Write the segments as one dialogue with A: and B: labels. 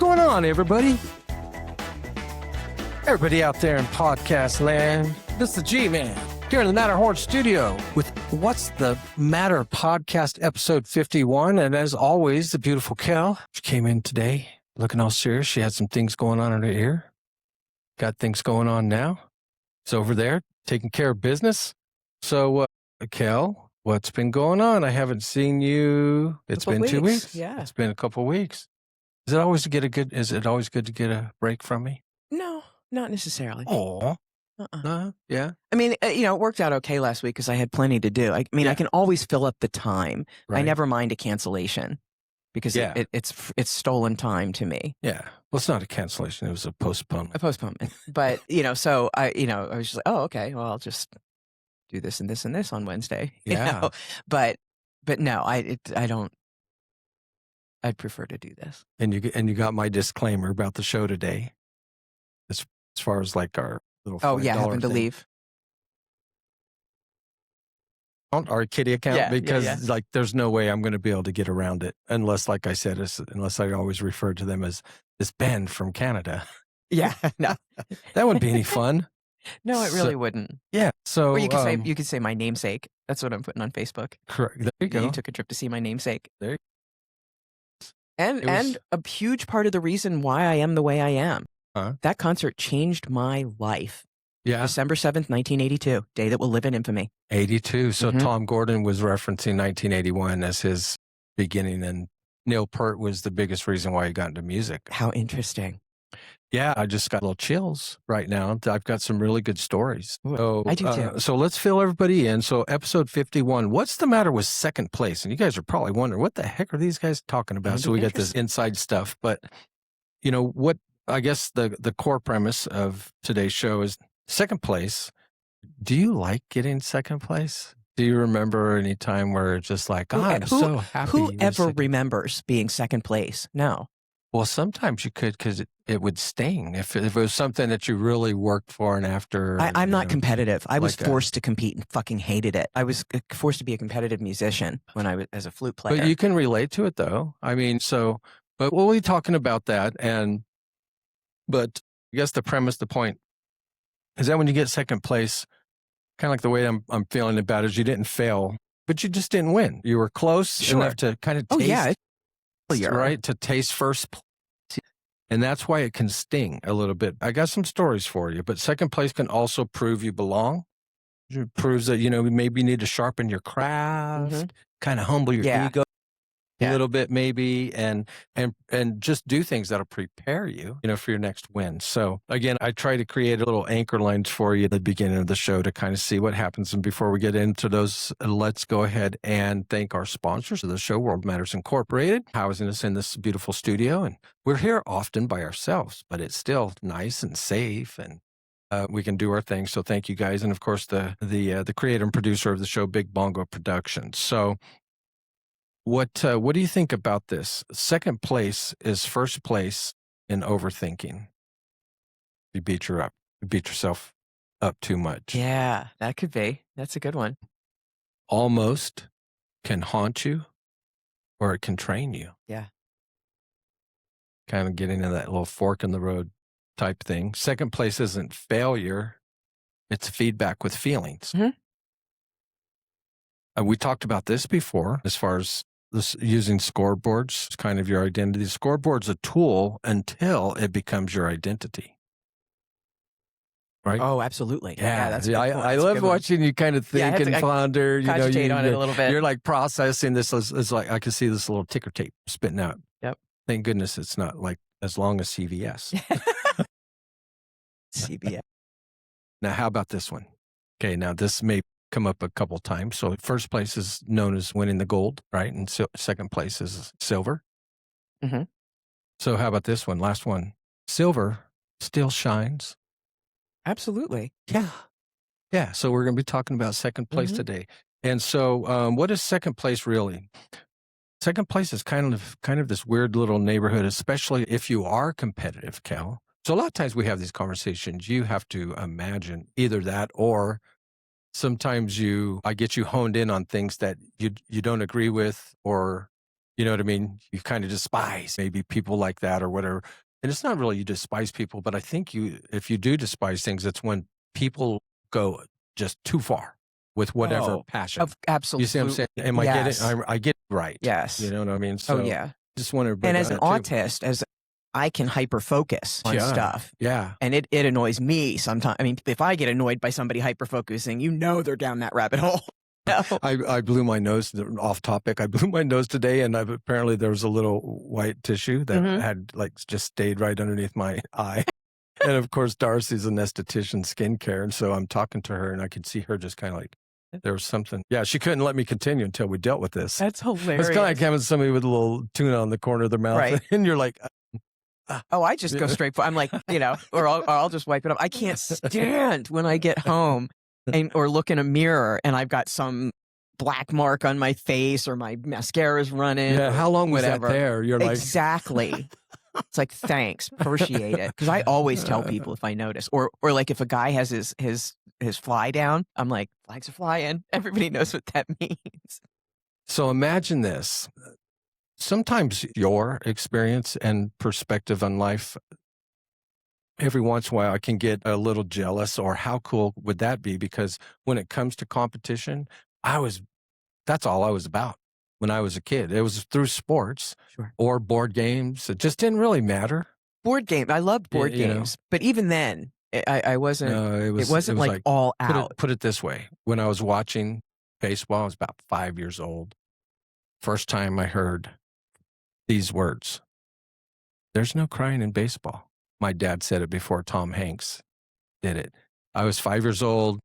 A: going on, everybody? Everybody out there in podcast land, this is the G-Man here in the Matterhorn studio with What's the Matter podcast episode 51. And as always, the beautiful Kel, she came in today looking all serious. She had some things going on in her ear. Got things going on now. It's over there taking care of business. So, Kel, what's been going on? I haven't seen you. It's been 2 weeks.
B: Yeah.
A: It's been a couple of weeks. Is it always good to get a break from me?
B: No, not necessarily.
A: Oh, yeah.
B: I mean, it worked out okay last week because I had plenty to do. I can always fill up the time.
A: Right.
B: I never mind a cancellation because it's stolen time to me.
A: Yeah. Well, it's not a cancellation. It was a postponement.
B: A postponement. But, so I was just like, oh, okay, well, I'll just do this and this and this on Wednesday.
A: Yeah.
B: But no, I don't. I'd prefer to do this.
A: And you got my disclaimer about the show today. As far as like our little $5
B: having to
A: thing.
B: leave.
A: Our kitty account because like there's no way I'm going to be able to get around it unless, like I said, unless I always refer to them as this Ben from Canada.
B: Yeah, no,
A: that wouldn't be any fun.
B: No, it really wouldn't.
A: Yeah, so
B: or you could say my namesake. That's what I'm putting on Facebook.
A: Correct. There you go.
B: You took a trip to see my namesake.
A: There.
B: And a huge part of the reason why I am the way I am. That concert changed my life.
A: Yeah.
B: December 7th, 1982, day that will live in infamy.
A: 82. So Tom Gordon was referencing 1981 as his beginning, and Neil Peart was the biggest reason why he got into music.
B: How interesting.
A: Yeah, I just got a little chills right now. I've got some really good stories. So,
B: I do too.
A: So let's fill everybody in. So episode 51, what's the matter with second place? And you guys are probably wondering, what the heck are these guys talking about? So we got this inside stuff. But, what I guess the core premise of today's show is second place. Do you like getting second place? Do you remember any time where it's just like, I'm so happy?
B: Who ever remembers being second place? No.
A: Well, sometimes you could because it would sting if it was something that you really worked for and after.
B: I'm not competitive. I was forced to compete and fucking hated it. I was forced to be a competitive musician when I was as a flute player.
A: But you can relate to it though. I mean, but we'll be talking about that. But I guess the premise, the point is that when you get second place, kind of like the way I'm feeling about it is you didn't fail, but you just didn't win. You were close enough to kind of taste. Right, to taste first place. And that's why it can sting a little bit. I got some stories for you, but second place can also prove you belong. It proves that, maybe you need to sharpen your craft, kind of humble your ego a little bit maybe, and just do things that'll prepare you, for your next win. So again, I try to create a little anchor lines for you at the beginning of the show to kind of see what happens. And before we get into those, let's go ahead and thank our sponsors of the show, World Matters Incorporated, housing us in this beautiful studio. And we're here often by ourselves, but it's still nice and safe, and we can do our thing. So thank you guys. And of course, the creator and producer of the show, Big Bongo Productions. So what do you think about this? Second place is first place in overthinking. You beat yourself up too much.
B: Yeah, that could be. That's a good one.
A: Almost can haunt you, or it can train you.
B: Yeah.
A: Kind of getting into that little fork in the road type thing. Second place isn't failure. It's feedback with feelings. We talked about this before as far as using scoreboards, it's kind of your identity. The scoreboard's a tool until it becomes your identity. Right?
B: Oh, absolutely.
A: Yeah, that's I love watching you kind of think and ponder.
B: Cogitate on it a little bit.
A: You're like processing this. It's like I can see this little ticker tape spitting out.
B: Yep.
A: Thank goodness it's not like as long as CVS.
B: CVS.
A: Now, how about this one? Okay, now this may come up a couple times. So first place is known as winning the gold, right? And second place is silver. So how about this one? Last one. Silver still shines.
B: Absolutely.
A: Yeah. Yeah. So we're going to be talking about second place today. And so what is second place really? Second place is kind of this weird little neighborhood, especially if you are competitive, Cal. So a lot of times we have these conversations. You have to imagine either that or sometimes I get you honed in on things that you don't agree with, or You know what I mean? You kind of despise maybe people like that or whatever. And it's not really you despise people, but I think if you do despise things, it's when people go just too far with whatever passion.
B: Absolutely.
A: You see what I'm saying? Am I getting
B: Yes.
A: I get it right?
B: Yes.
A: You know what I mean? So
B: yeah.
A: just want everybody
B: And
A: to
B: as an autist, as I can hyper focus on stuff.
A: Yeah.
B: And it annoys me sometimes. I mean, if I get annoyed by somebody hyper focusing, you know they're down that rabbit hole. No.
A: I blew my nose off topic. I blew my nose today, and apparently there was a little white tissue that had like just stayed right underneath my eye. And of course, Darcy's an esthetician, skincare, and so I'm talking to her, and I could see her just kind of like there was something. Yeah, she couldn't let me continue until we dealt with this.
B: That's hilarious.
A: It's kind of like having somebody with a little tuna on the corner of their mouth,
B: right?
A: And you're like.
B: Oh, I just go straight for. I'm like, or I'll just wipe it up. I can't stand when I get home or look in a mirror and I've got some black mark on my face or my mascara's running.
A: Yeah, how long was
B: whatever.
A: that there? You're like
B: exactly. It's like thanks, appreciate it. Because I always tell people if I notice, or like if a guy has his fly down, I'm like, flags are flying. Everybody knows what that means.
A: So imagine this. Sometimes your experience and perspective on life, every once in a while I can get a little jealous, or how cool would that be? Because when it comes to competition, that's all I was about when I was a kid. It was through sports or board games. It just didn't really matter.
B: Board game. I loved board games. But even then, I wasn't, it wasn't like all out.
A: Put it this way. When I was watching baseball, I was about 5 years old. First time I heard these words: "There's no crying in baseball." My dad said it before Tom Hanks did it. I was 5 years old.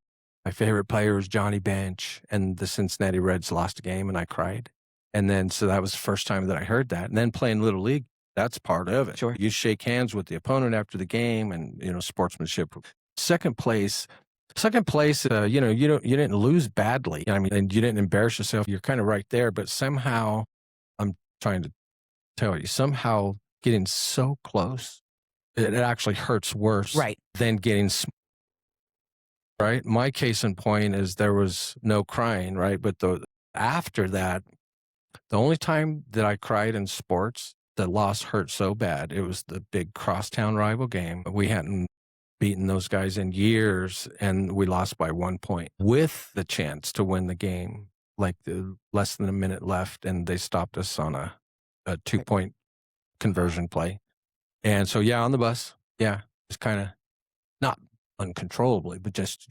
A: My favorite player was Johnny Bench, and the Cincinnati Reds lost a game, and I cried. And then, so that was the first time that I heard that. And then playing Little League, that's part of it.
B: Sure.
A: You shake hands with the opponent after the game, and sportsmanship. Second place, you didn't lose badly. I mean, and you didn't embarrass yourself. You're kind of right there, but somehow, I'm trying to tell you, somehow getting so close, it actually hurts worse than getting right. My case in point is there was no crying, right? But after that, the only time that I cried in sports, the loss hurt so bad. It was the big crosstown rival game. We hadn't beaten those guys in years, and we lost by 1 point with the chance to win the game, like less than a minute left, and they stopped us on a 2-point conversion play. And so, on the bus, it's kind of not uncontrollably, but just,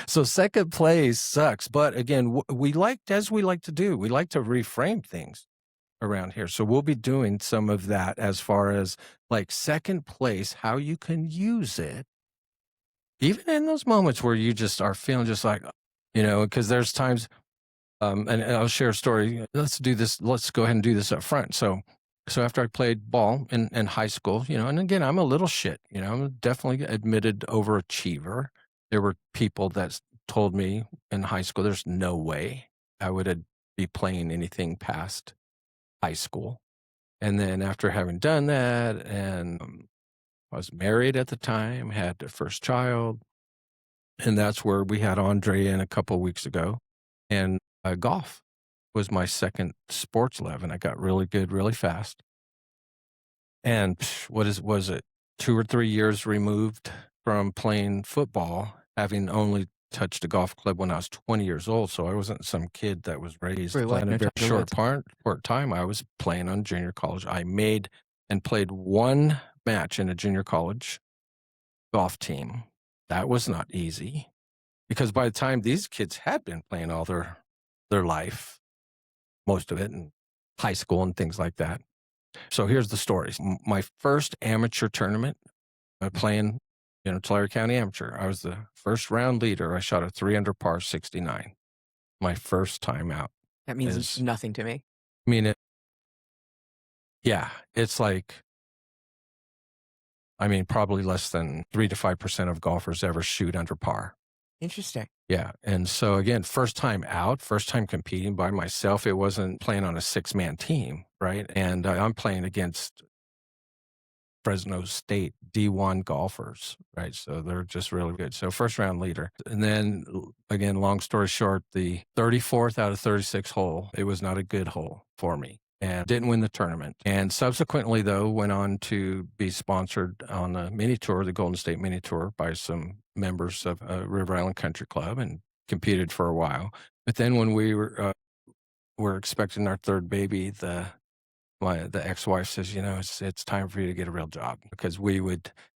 A: So second place sucks. But again, we like to reframe things around here. So we'll be doing some of that as far as like second place, how you can use it, even in those moments where you just are feeling just like, because there's times, and I'll share a story. Let's do this. Let's go ahead and do this up front. So after I played ball in high school, and again, I'm a little shit, I'm definitely admitted overachiever. There were people that told me in high school, there's no way I would be playing anything past high school. And then after having done that, and I was married at the time, had the first child, and that's where we had Andre in a couple of weeks ago. And golf was my second sports love, and I got really good really fast. And was it 2 or 3 years removed from playing football, having only touched a golf club when I was 20 years old. So I wasn't some kid that was raised in a very short time. I was playing on junior college. I made and played one match in a junior college golf team. That was not easy, because by the time these kids had been playing all their life, most of it in high school and things like that. So here's the story. My first amateur tournament, playing, Tulare County Amateur. I was the first round leader. I shot a 3 under par 69. My first time out.
B: That means nothing to me.
A: I mean, it's like, probably less than 3 to 5% of golfers ever shoot under par.
B: Interesting.
A: Yeah. And so again, first time out, first time competing by myself. It wasn't playing on a 6-man team, right? And I'm playing against Fresno State D1 golfers, right? So they're just really good. So first round leader. And then again, long story short, the 34th out of 36 hole, it was not a good hole for me and didn't win the tournament. And subsequently, though, went on to be sponsored on a mini tour, the Golden State Mini Tour, by some members of River Island Country Club, and competed for a while. But then when we were expecting our third baby, the ex-wife says, it's time for you to get a real job, because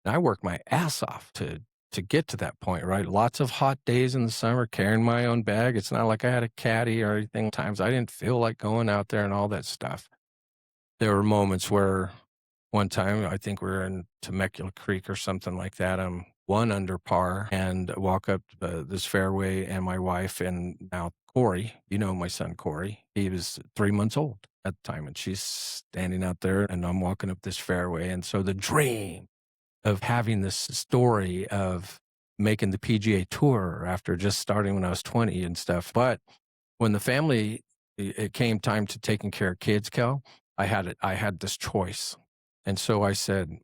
A: I worked my ass off to get to that point, right? Lots of hot days in the summer, carrying my own bag. It's not like I had a caddy or anything. Times I didn't feel like going out there and all that stuff. There were moments where one time, I think we were in Temecula Creek or something like that. I'm 1 under par and walk up this fairway, and my wife, and now Corey, my son Corey, he was 3 months old at the time, and she's standing out there, and I'm walking up this fairway. And so the dream of having this story of making the PGA Tour after just starting when I was 20 and stuff. But when the family, it came time to taking care of kids, Kel, I had this choice. And so I said,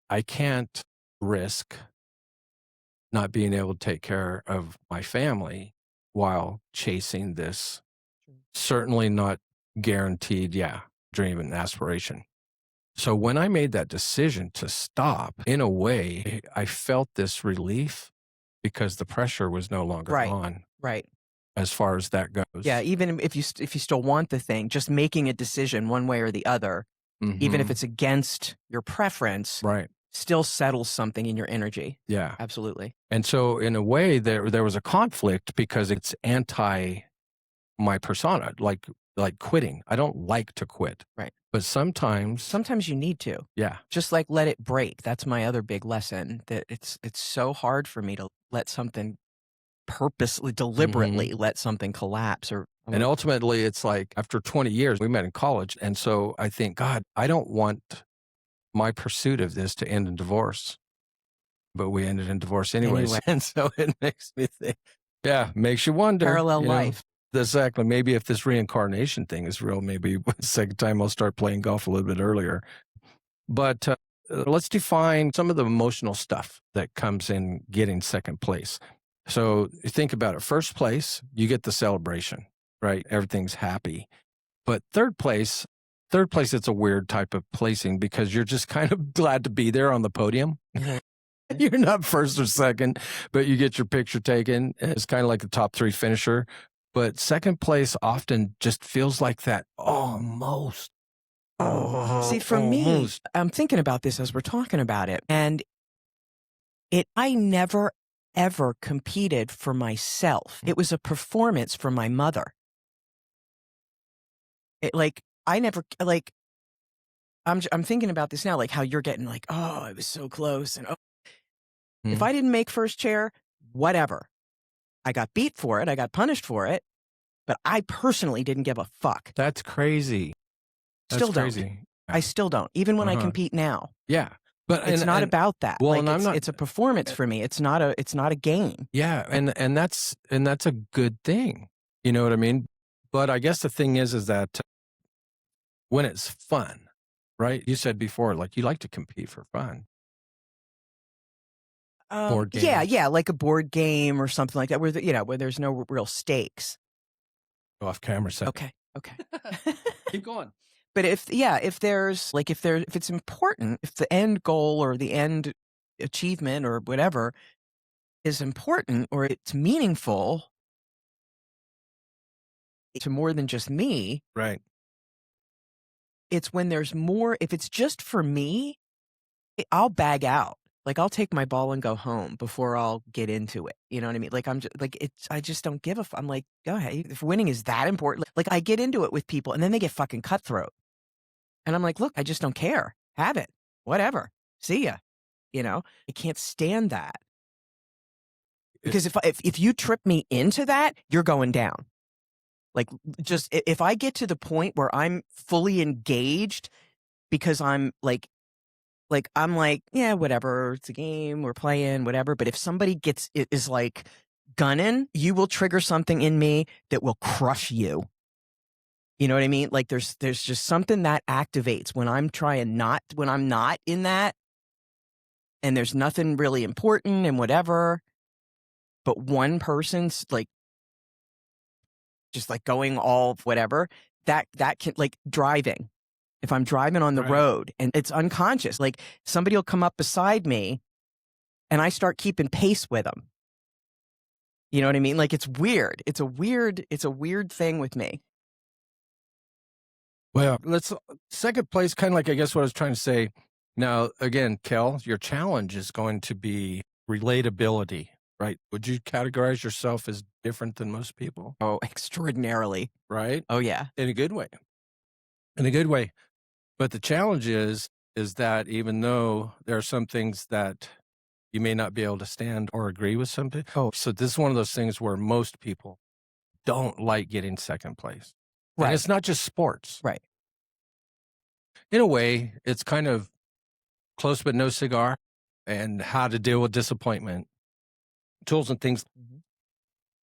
A: I can't risk not being able to take care of my family while chasing this certainly not guaranteed, dream and aspiration. So when I made that decision to stop, in a way, I felt this relief because the pressure was no longer on.
B: Right.
A: As far as that goes.
B: Yeah, even if you still want the thing, just making a decision one way or the other, even if it's against your preference,
A: right,
B: still settles something in your energy.
A: Yeah.
B: Absolutely.
A: And so in a way there was a conflict, because it's anti my persona, like quitting. I don't like to quit.
B: Right.
A: But sometimes
B: you need to.
A: Yeah.
B: Just like let it break. That's my other big lesson, that it's so hard for me to let something purposely, deliberately let something collapse.
A: And ultimately, it's like after 20 years, we met in college. And so I think, God, I don't want my pursuit of this to end in divorce. But we ended in divorce anyways. And so it makes me think, makes you wonder.
B: Parallel life.
A: Exactly. Maybe if this reincarnation thing is real, maybe the second time I'll start playing golf a little bit earlier. But let's define some of the emotional stuff that comes in getting second place. So think about it. First place, you get the celebration, right? Everything's happy. But third place, it's a weird type of placing, because you're just kind of glad to be there on the podium. You're not first or second, but you get your picture taken. It's kind of like the top 3 finisher. But second place often just feels like that almost.
B: See, for me, I'm thinking about this as we're talking about it, and I never ever competed for myself. It was a performance for my mother. I'm thinking about this now, like how you're getting like, oh, it was so close. And if I didn't make first chair, whatever. I got beat for it. I got punished for it. But I personally didn't give a fuck.
A: That's crazy.
B: Still don't. I still don't, even when I compete now.
A: Yeah. But
B: it's not about that.
A: Well,
B: like, it's a performance for me. It's not a game.
A: Yeah, and that's a good thing. You know what I mean? But I guess the thing is that when it's fun, right? You said before, like, you like to compete for fun. Board games.
B: Yeah, like a board game or something like that, where where there's no real stakes.
A: Go off camera set.
B: Okay.
A: Keep going.
B: But if it's important, if the end goal or the end achievement or whatever is important, or it's meaningful to more than just me,
A: right?
B: It's when there's more. If it's just for me, I'll bag out. Like, I'll take my ball and go home before I'll get into it. You know what I mean? Like, I just don't give a fuck. I'm like, go ahead. If winning is that important, like, I get into it with people and then they get fucking cutthroat. And I'm like, look, I just don't care. Have it. Whatever. See ya. I can't stand that. Because if you trip me into that, you're going down. Like, just if I get to the point where I'm fully engaged because I'm like, yeah, whatever, it's a game, we're playing, whatever. But if somebody is like gunning, you will trigger something in me that will crush you. You know what I mean? Like there's just something that activates when I'm not in that, and there's nothing really important and whatever, but one person's like just like going all whatever, that can, like driving. If I'm driving on the
A: Right.
B: road and it's unconscious, like somebody will come up beside me and I start keeping pace with them. You know what I mean? Like it's weird. It's a weird thing with me.
A: Well, second place, kind of like, I guess what I was trying to say. Now, again, Kel, your challenge is going to be relatability, right? Would you categorize yourself as different than most people?
B: Oh, extraordinarily.
A: Right?
B: Oh yeah.
A: In a good way. In a good way. But the challenge is that even though there are some things that you may not be able to stand or agree with something.
B: Oh.
A: So this is one of those things where most people don't like getting second place.
B: Right.
A: And it's not just sports.
B: Right.
A: In a way, it's kind of close but no cigar, and how to deal with disappointment, tools and things.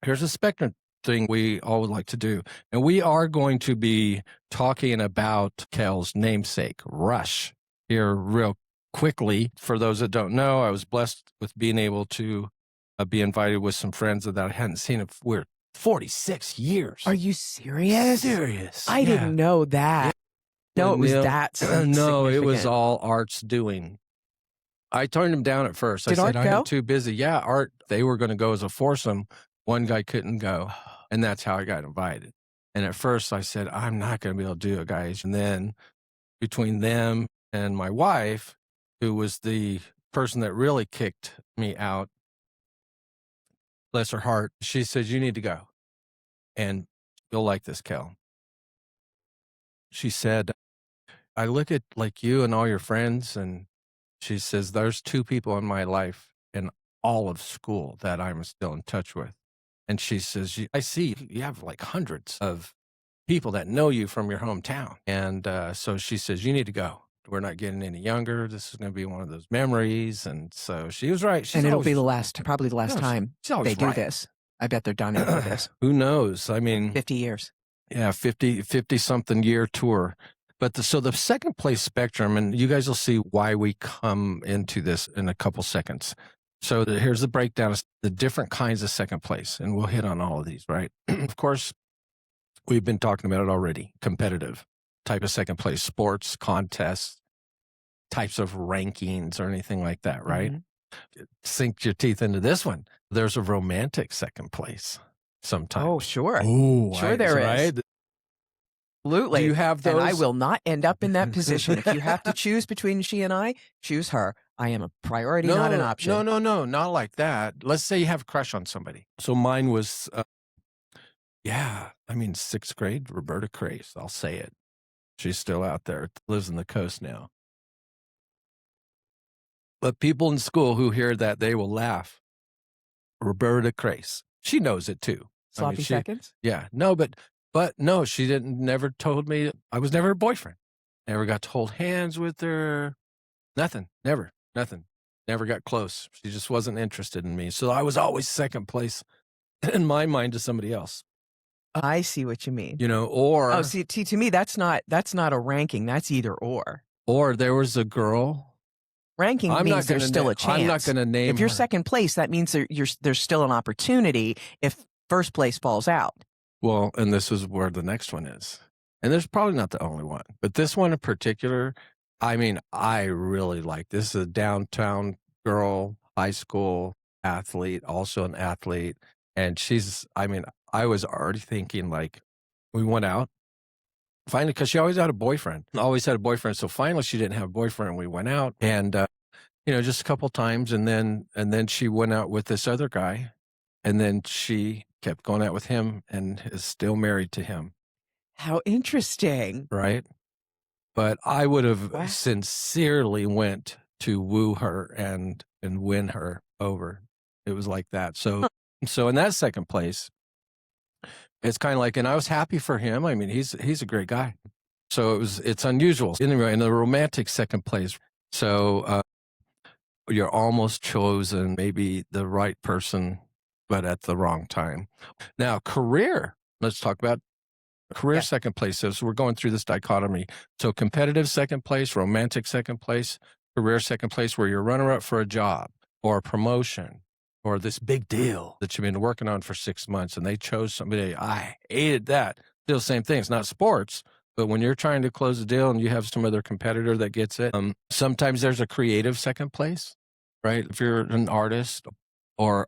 A: Here's a spectrum thing we all would like to do. And we are going to be talking about Kel's namesake, Rush, here real quickly. For those that don't know, I was blessed with being able to be invited with some friends that I hadn't seen in 46 years.
B: Are you serious?
A: Serious?
B: I didn't know that. No, it was that.
A: No, it was
B: significant.
A: all Art's doing. I turned him down at first. I
B: Did
A: said,
B: Art
A: I'm
B: go?
A: too busy. Yeah, Art, they were going to go as a foursome. One guy couldn't go. And that's how I got invited. And at first I said, I'm not going to be able to do it, guys. And then between them and my wife, who was the person that really kicked me out, bless her heart, she says, you need to go. And you'll like this, Kel. She said, I look at like you and all your friends, and she says, there's two people in my life in all of school that I'm still in touch with. And she says, I see you have like hundreds of people that know you from your hometown. And so she says, you need to go. We're not getting any younger. This is going to be one of those memories. And so she was right.
B: And it'll be probably the last time they do this. I bet they're done with this.
A: Who knows? I mean,
B: 50 years.
A: Yeah, 50 something year tour. But so the second place spectrum, and you guys will see why we come into this in a couple seconds. So here's the breakdown of the different kinds of second place, and we'll hit on all of these, right? Of course, we've been talking about it already. Competitive type of second place, sports, contests, types of rankings or anything like that, right? Mm-hmm. Sink your teeth into this one. There's a romantic second place sometimes.
B: Oh, sure.
A: Ooh,
B: sure there is.
A: Right?
B: Absolutely.
A: Do you have those?
B: And I will not end up in that position. If you have to choose between she and I, choose her. I am a priority, not an option.
A: No, not like that. Let's say you have a crush on somebody. So mine was, sixth grade, Roberta Crace. I'll say it. She's still out there, lives on the coast now. But people in school who hear that, they will laugh. Roberta Crace. She knows it too.
B: Sloppy seconds?
A: Yeah. No, but no, she never told me. I was never her boyfriend. Never got to hold hands with her. Nothing. Never. Nothing. Never got close. She just wasn't interested in me. So I was always second place in my mind to somebody else.
B: I see what you mean.
A: You know, or
B: see, to me, that's not a ranking. That's either or.
A: Or there was a girl.
B: Ranking means there's still a chance.
A: I'm not going to name.
B: If you're second place, that means there's still an opportunity if first place falls out.
A: Well, and this is where the next one is. And there's probably not the only one, but this one in particular, I mean, I really like this. Is a downtown girl, high school athlete, also an athlete. And I was already thinking, like, we went out finally, because she always had a boyfriend. So finally she didn't have a boyfriend. We went out and, just a couple times. And then she went out with this other guy, and then she kept going out with him and is still married to him.
B: How interesting.
A: Right. But I would have sincerely went to woo her and win her over. It was like that. So in that second place, it's kind of like, and I was happy for him. I mean, he's a great guy. So it's unusual. Anyway, in the romantic second place. So you're almost chosen, maybe the right person, but at the wrong time. Now, career. Let's talk about career
B: Yeah.
A: second place is we're going through this dichotomy. So competitive second place, romantic second place, career second place, where you're runner up for a job or a promotion or this big deal that you've been working on for 6 months, and they chose somebody. I hated that. Still the same thing. It's not sports, but when you're trying to close a deal and you have some other competitor that gets it, sometimes there's a creative second place, right? If you're an artist or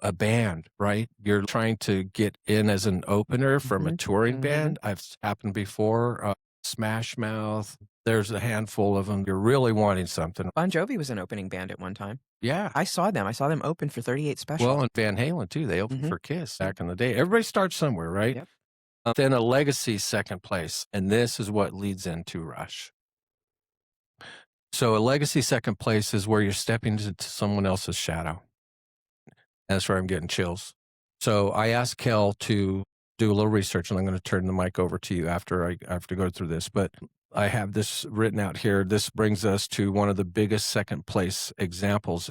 A: a band, right? You're trying to get in as an opener from a touring band. I've happened before. Smash Mouth. There's a handful of them. You're really wanting something.
B: Bon Jovi was an opening band at one time.
A: Yeah.
B: I saw them. I saw them open for 38 Special.
A: Well, and Van Halen too. They opened for Kiss back in the day. Everybody starts somewhere, right?
B: Yep.
A: Then a legacy second place. And this is what leads into Rush. So a legacy second place is where you're stepping into someone else's shadow. That's where I'm getting chills. So I asked Kel to do a little research, and I'm going to turn the mic over to you after I have to go through this. But I have this written out here. This brings us to one of the biggest second place examples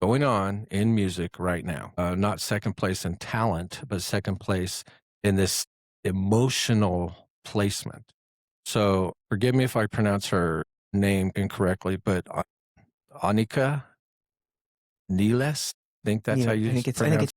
A: going on in music right now. Not second place in talent, but second place in this emotional placement. So forgive me if I pronounce her name incorrectly, but Anika Nilles, I think that's how you pronounce it.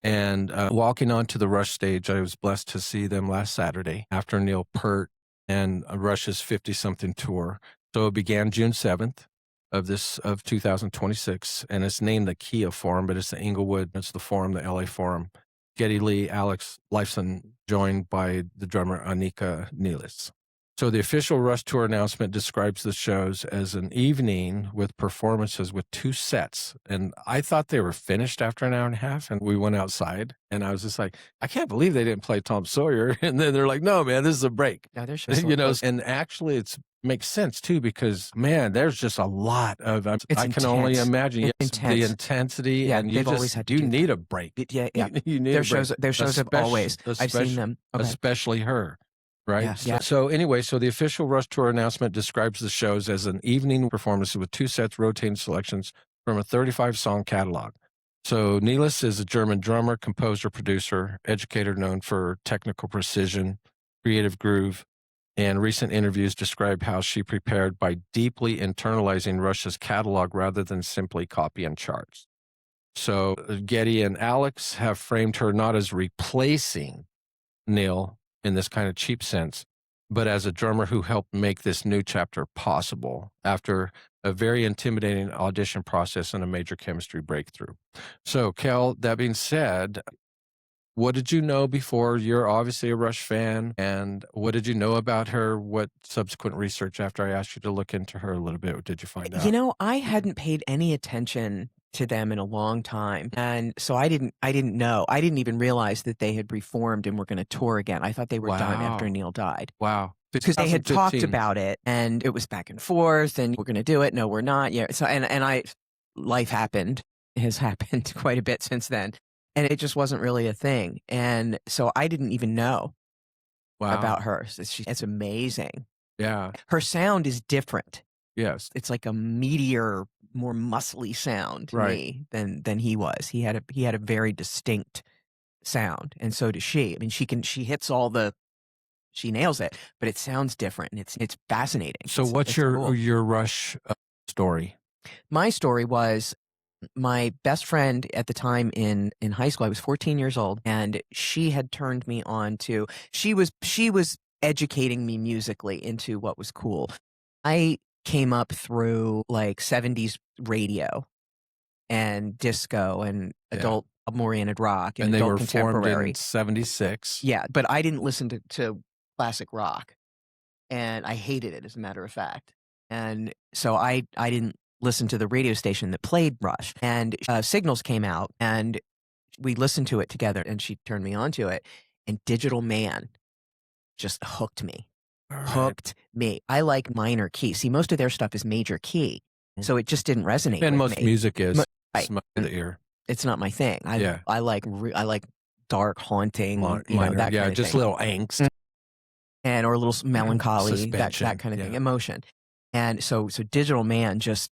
A: And walking onto the Rush stage, I was blessed to see them last Saturday after Neil Peart and Rush's 50-something tour. So it began June 7th of 2026, and it's named the Kia Forum, but it's the Inglewood, it's the Forum, the LA Forum. Geddy Lee, Alex Lifeson, joined by the drummer Anika Nilles. So the official Rush tour announcement describes the shows as an evening with performances with 2 sets. And I thought they were finished after an hour and a half, and we went outside, and I was just like, I can't believe they didn't play Tom Sawyer. And then they're like, no, man, this is a break.
B: No, there's just
A: and actually it makes sense too, because man, there's just a lot of, I can
B: intense.
A: only imagine
B: It's
A: the intensity,
B: Yeah,
A: and
B: they've always had to
A: you
B: do
A: need
B: that.
A: a break.
B: Yeah.
A: You need
B: Their
A: a break.
B: shows have always. I've seen them. Okay.
A: Especially her. Right.
B: Yeah.
A: So anyway, so the official Rush tour announcement describes the shows as an evening performance with 2 sets, rotating selections from a 35-song catalog. So Nilles is a German drummer, composer, producer, educator known for technical precision, creative groove, and recent interviews describe how she prepared by deeply internalizing Rush's catalog rather than simply copying charts. So Geddy and Alex have framed her not as replacing Neil in this kind of cheap sense, but as a drummer who helped make this new chapter possible after a very intimidating audition process and a major chemistry breakthrough. So, Kel, that being said, what did you know before? You're obviously a Rush fan, and what did you know about her? What subsequent research after I asked you to look into her a little bit did you find out?
B: You know, I hadn't paid any attention to them in a long time, and so I didn't know. I didn't even realize that they had reformed and were going to tour again. I thought they were done after Neil died.
A: Wow.
B: Because they had talked about it, and it was back and forth, and we're going to do it. No, we're not. Yeah. So life happened. It has happened quite a bit since then, and it just wasn't really a thing. And so I didn't even know about her. It's amazing.
A: Yeah.
B: Her sound is different.
A: Yes.
B: It's like a meteor, more muscly sound to me than he was. He had a very distinct sound, and so does she. I mean, she hits all the, she nails it, but it sounds different, and it's fascinating.
A: So what's your Rush story?
B: My story was my best friend at the time in high school. I was 14 years old, and she had turned me on to, she was educating me musically into what was cool. I came up through like 70s radio and disco and adult album-oriented rock and
A: they
B: adult
A: were
B: contemporary.
A: Formed in 76.
B: Yeah, but I didn't listen to classic rock, and I hated it, as a matter of fact. And so I didn't listen to the radio station that played Rush. And Signals came out, and we listened to it together, and she turned me on to it. And Digital Man just hooked me. Hooked me. I like minor key. See, most of their stuff is major key, so it just didn't resonate.
A: And
B: with
A: most
B: me.
A: music is
B: Right.
A: smoke in the ear.
B: It's not my thing. I like dark, haunting,
A: Minor,
B: that kind of
A: just
B: thing.
A: little angst
B: and or a little melancholy, that kind of thing, emotion. And so Digital Man just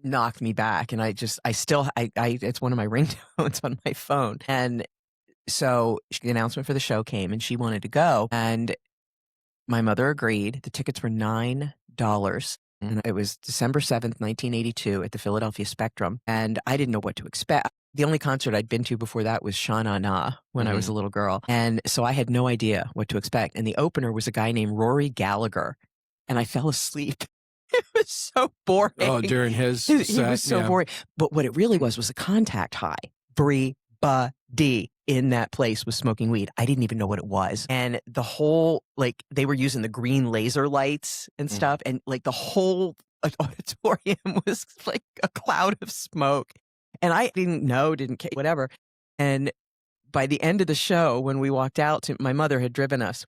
B: knocked me back, and it's one of my ringtones on my phone. And So the announcement for the show came and she wanted to go. And my mother agreed. The tickets were $9. And it was December 7th, 1982 at the Philadelphia Spectrum. And I didn't know what to expect. The only concert I'd been to before that was Shana Na when I was a little girl. And so I had no idea what to expect. And the opener was a guy named Rory Gallagher. And I fell asleep. It was so boring.
A: Oh, during his
B: He
A: set,
B: was so boring. But what it really was a contact high. Everybody in that place was smoking weed. I didn't even know what it was. And the whole, like, they were using the green laser lights and stuff. And like the whole auditorium was like a cloud of smoke. And I didn't care, whatever. And by the end of the show, when we walked out, my mother had driven us.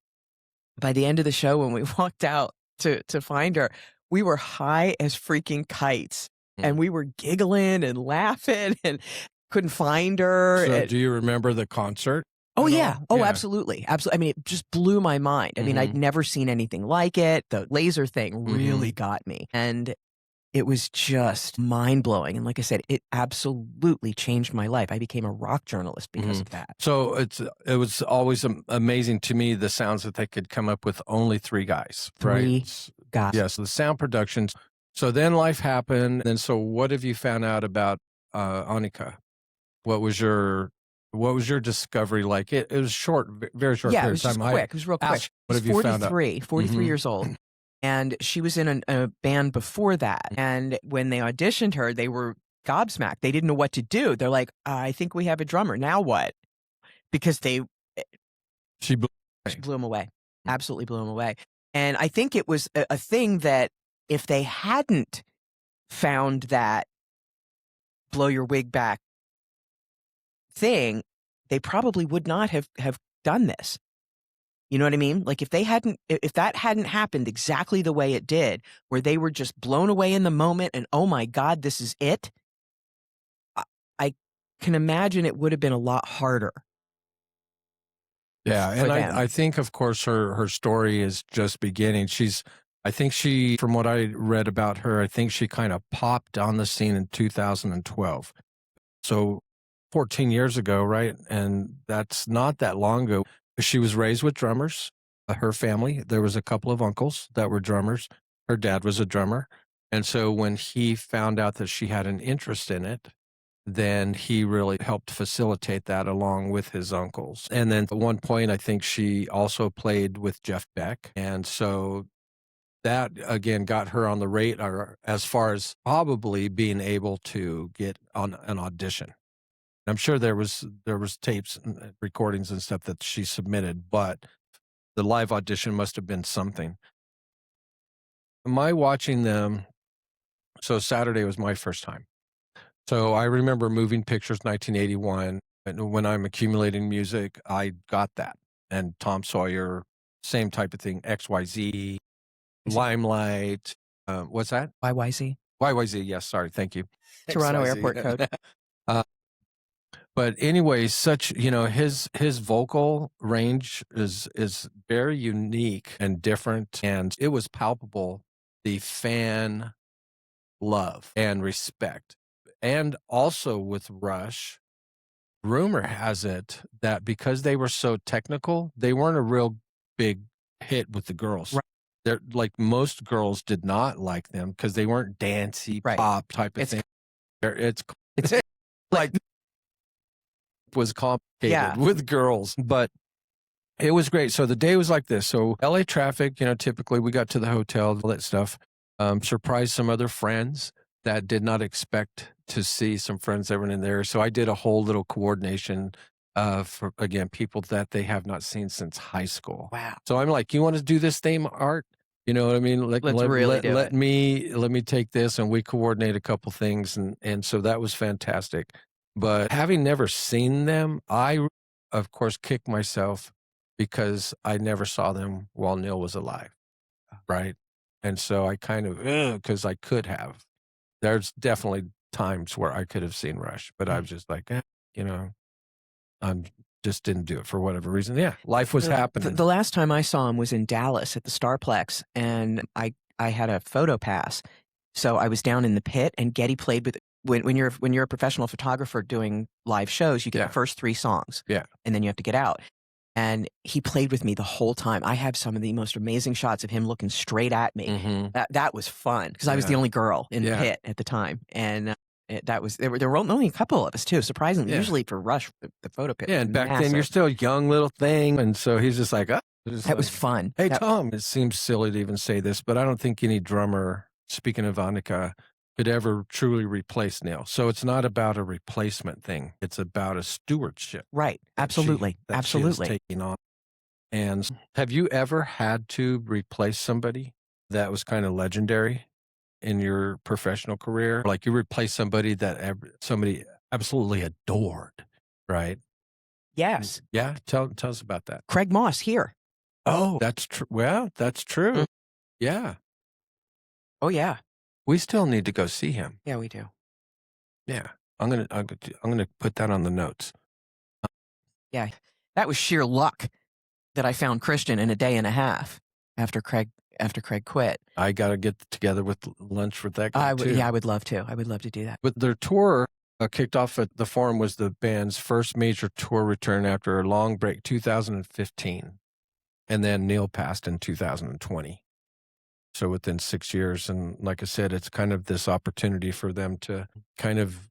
B: By the end of the show, when we walked out to find her, we were high as freaking kites. And we were giggling and laughing and couldn't find her.
A: So do you remember the concert?
B: Oh, yeah. Oh, absolutely. Absolutely. I mean, it just blew my mind. I mean, I'd never seen anything like it. The laser thing really got me. And it was just mind-blowing. And like I said, it absolutely changed my life. I became a rock journalist because of that.
A: So it was always amazing to me, the sounds that they could come up with only 3 guys.
B: Three guys.
A: Yes, the sound productions. So then life happened. And so what have you found out about Anika? What was your discovery like? It was short, very short
B: Yeah, it
A: period
B: was
A: of
B: just
A: time.
B: quick. It was real quick.
A: What have you found out?
B: 43 years old. And she was in a band before that. And when they auditioned her, they were gobsmacked. They didn't know what to do. They're like, I think we have a drummer. Now what? Because
A: She blew
B: him away. Absolutely blew him away. And I think it was a thing that if they hadn't found that blow your wig back thing, they probably would not have done this. You know what I mean? Like if that hadn't happened exactly the way it did, where they were just blown away in the moment and, oh my God, this is it. I can imagine it would have been a lot harder.
A: Yeah. And I think, of course, her story is just beginning. I think from what I read about her, I think she kind of popped on the scene in 2012. So 14 years ago, right? And that's not that long ago. She was raised with drummers. Her family, there was a couple of uncles that were drummers. Her dad was a drummer. And so when he found out that she had an interest in it, then he really helped facilitate that along with his uncles. And then at one point, I think she also played with Jeff Beck. And so that, again, got her on the radar as far as probably being able to get on an audition. I'm sure there was tapes and recordings and stuff that she submitted, but the live audition must have been something. My watching them, so Saturday was my first time. So I remember Moving Pictures 1981, and when I'm accumulating music, I got that. And Tom Sawyer, same type of thing, XYZ, Limelight, what's that?
B: YYZ.
A: YYZ, yes, sorry, thank you.
B: Toronto
A: XYZ.
B: Airport Code.
A: But anyway, his vocal range is very unique and different, and it was palpable, the fan love and respect. And also with Rush, rumor has it that because they were so technical, they weren't a real big hit with the girls.
B: Right.
A: They're like most girls did not like them because they weren't dancey pop type of thing. It's like was complicated with girls, but it was great. So the day was like this. So LA traffic, typically we got to the hotel, all that stuff, surprised some other friends that did not expect to see some friends that were in there. So I did a whole little coordination for, again, people that they have not seen since high school.
B: Wow.
A: So I'm like, you want to do this theme, Art? You know what I mean? Like, let me take this, and we coordinate a couple things. And so that was fantastic. But having never seen them, I, of course, kicked myself because I never saw them while Neil was alive, right? And so I kind of, because I could have. There's definitely times where I could have seen Rush, but I was just like, I'm just didn't do it for whatever reason. Yeah, life was happening.
B: The last time I saw him was in Dallas at the Starplex, and I had a photo pass. So I was down in the pit, and Getty played with when you're a professional photographer doing live shows, you get the first 3 songs.
A: Yeah.
B: And then you have to get out. And he played with me the whole time. I have some of the most amazing shots of him looking straight at me.
A: Mm-hmm.
B: That was fun because I was the only girl in the pit at the time. And there were only a couple of us too, surprisingly. Usually for Rush, the photo pit.
A: Yeah, and back then you're still a young little thing. And so he's just like,
B: that was fun.
A: Hey, Tom, it seems silly to even say this, but I don't think any drummer, speaking of Anika, could ever truly replace Neil. So it's not about a replacement thing. It's about a stewardship.
B: Right. Absolutely. Absolutely.
A: She is taking on. And have you ever had to replace somebody that was kind of legendary in your professional career? Like you replace somebody that somebody absolutely adored, right?
B: Yes.
A: Yeah. Tell us about that.
B: Craig Moss here.
A: Oh, that's true. Well, that's true.
B: Mm.
A: Yeah.
B: Oh, yeah.
A: We still need to go see him.
B: Yeah, we do.
A: Yeah. I'm gonna put that on the notes.
B: Yeah. That was sheer luck that I found Christian in a day and a half after Craig quit.
A: I got to get together with lunch with that guy too.
B: Yeah, I would love to. I would love to do that.
A: But their tour kicked off at the Forum was the band's first major tour return after a long break, 2015. And then Neil passed in 2020. So within 6 years. And like I said, it's kind of this opportunity for them to kind of,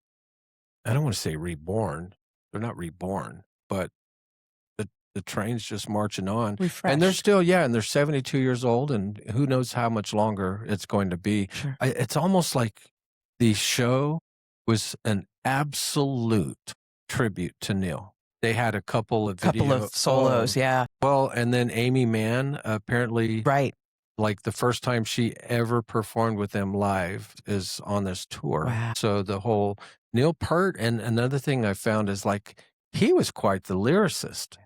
A: I don't want to say reborn. They're not reborn, but the train's just marching on.
B: Refreshed.
A: And they're still, and they're 72 years old, and who knows how much longer it's going to be.
B: Sure.
A: It's almost like the show was an absolute tribute to Neil. They had a couple of
B: solos, yeah.
A: Well, and then Amy Mann, apparently,
B: right,
A: like the first time she ever performed with them live is on this tour.
B: Wow.
A: So the whole Neil Peart, and another thing I found is like he was quite the lyricist.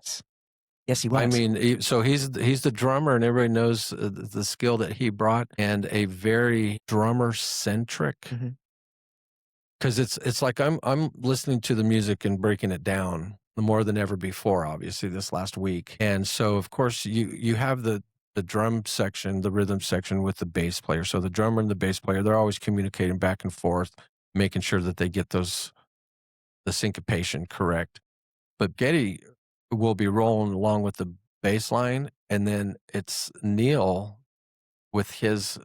B: Yes, he was.
A: I mean, so he's the drummer, and everybody knows the skill that he brought, and a very drummer centric. Because it's like I'm listening to the music and breaking it down more than ever before. Obviously, this last week, and so of course you have the drum section, the rhythm section with the bass player. So the drummer and the bass player, they're always communicating back and forth, making sure that they get the syncopation correct. But Geddy will be rolling along with the bass line, and then it's Neil with his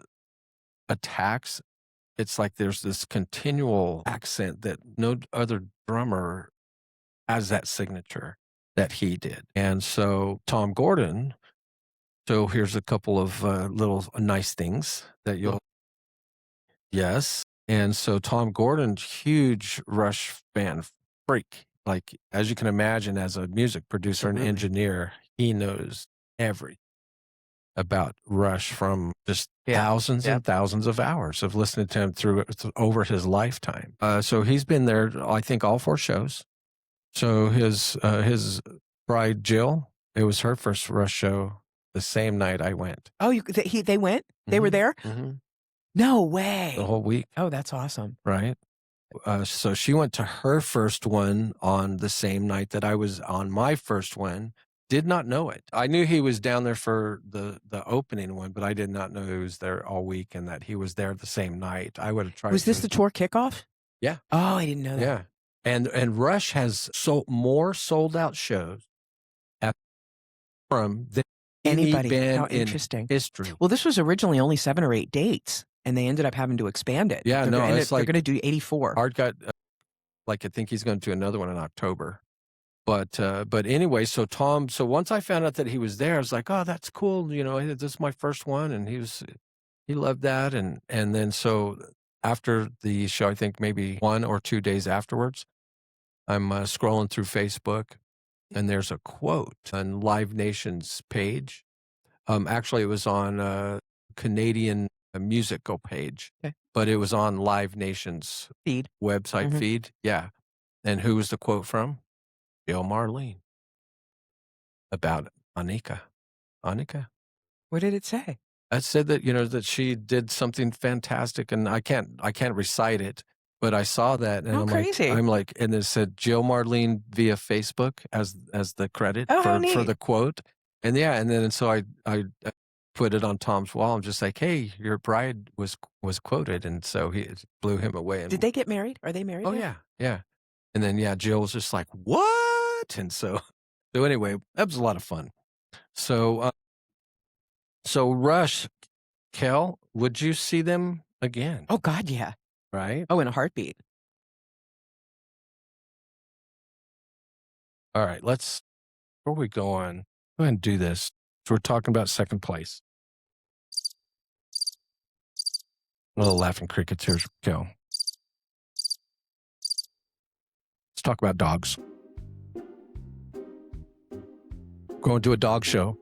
A: attacks. It's like there's this continual accent that no other drummer has that signature that he did. And so Tom Gordon, so here's a couple of little nice things that you'll, yes. And so Tom Gordon, huge Rush fan freak. Like, as you can imagine, as a music producer and engineer, he knows everything about Rush from just thousands and thousands of hours of listening to him over his lifetime. So he's been there, I think, all 4 shows. So his bride, Jill, it was her first Rush show the same night I went.
B: Oh, they went? They were there? No way.
A: The whole week.
B: Oh, that's awesome.
A: Right. So she went to her first one on the same night that I was on my first one. Did not know it. I knew he was down there for the opening one, but I did not know he was there all week and that he was there the same night. I would have tried.
B: Was this the tour kickoff?
A: Yeah.
B: Oh, I didn't know that.
A: Yeah. And Rush has more sold out shows from
B: anybody
A: band
B: How interesting.
A: in history.
B: Well, this was originally only 7 or 8 dates, and they ended up having to expand it.
A: Yeah,
B: they're going to do 84.
A: Art got I think he's going to do another one in October. But anyway, so once I found out that he was there, I was like, oh, that's cool. You know, this is my first one, and he loved that, and then so after the show, I think maybe 1 or 2 days afterwards, I'm scrolling through Facebook, and there's a quote on Live Nation's page. Actually, it was on Canadian musical page, but it was on Live Nation's website feed. Yeah, and who was the quote from? Jill Marlene about Anika.
B: What did it say?
A: It said that that she did something fantastic, and I can't recite it, but I saw that, and I'm
B: crazy.
A: like, and it said Jill Marlene via Facebook as the credit for the quote, and then so I put it on Tom's wall. I'm just like, hey, your bride was quoted. And so it blew him away. And,
B: Did they get married? Are they married?
A: oh,
B: now?
A: yeah. Yeah. And then, Jill was just like, what? And so anyway, that was a lot of fun. So, Rush, Kel, would you see them again?
B: Oh, God, yeah.
A: Right?
B: Oh, in a heartbeat.
A: All right, before we go on, go ahead and do this. So we're talking about second place. A little laughing crickets. Here's go. Let's talk about dogs. Going to a dog show.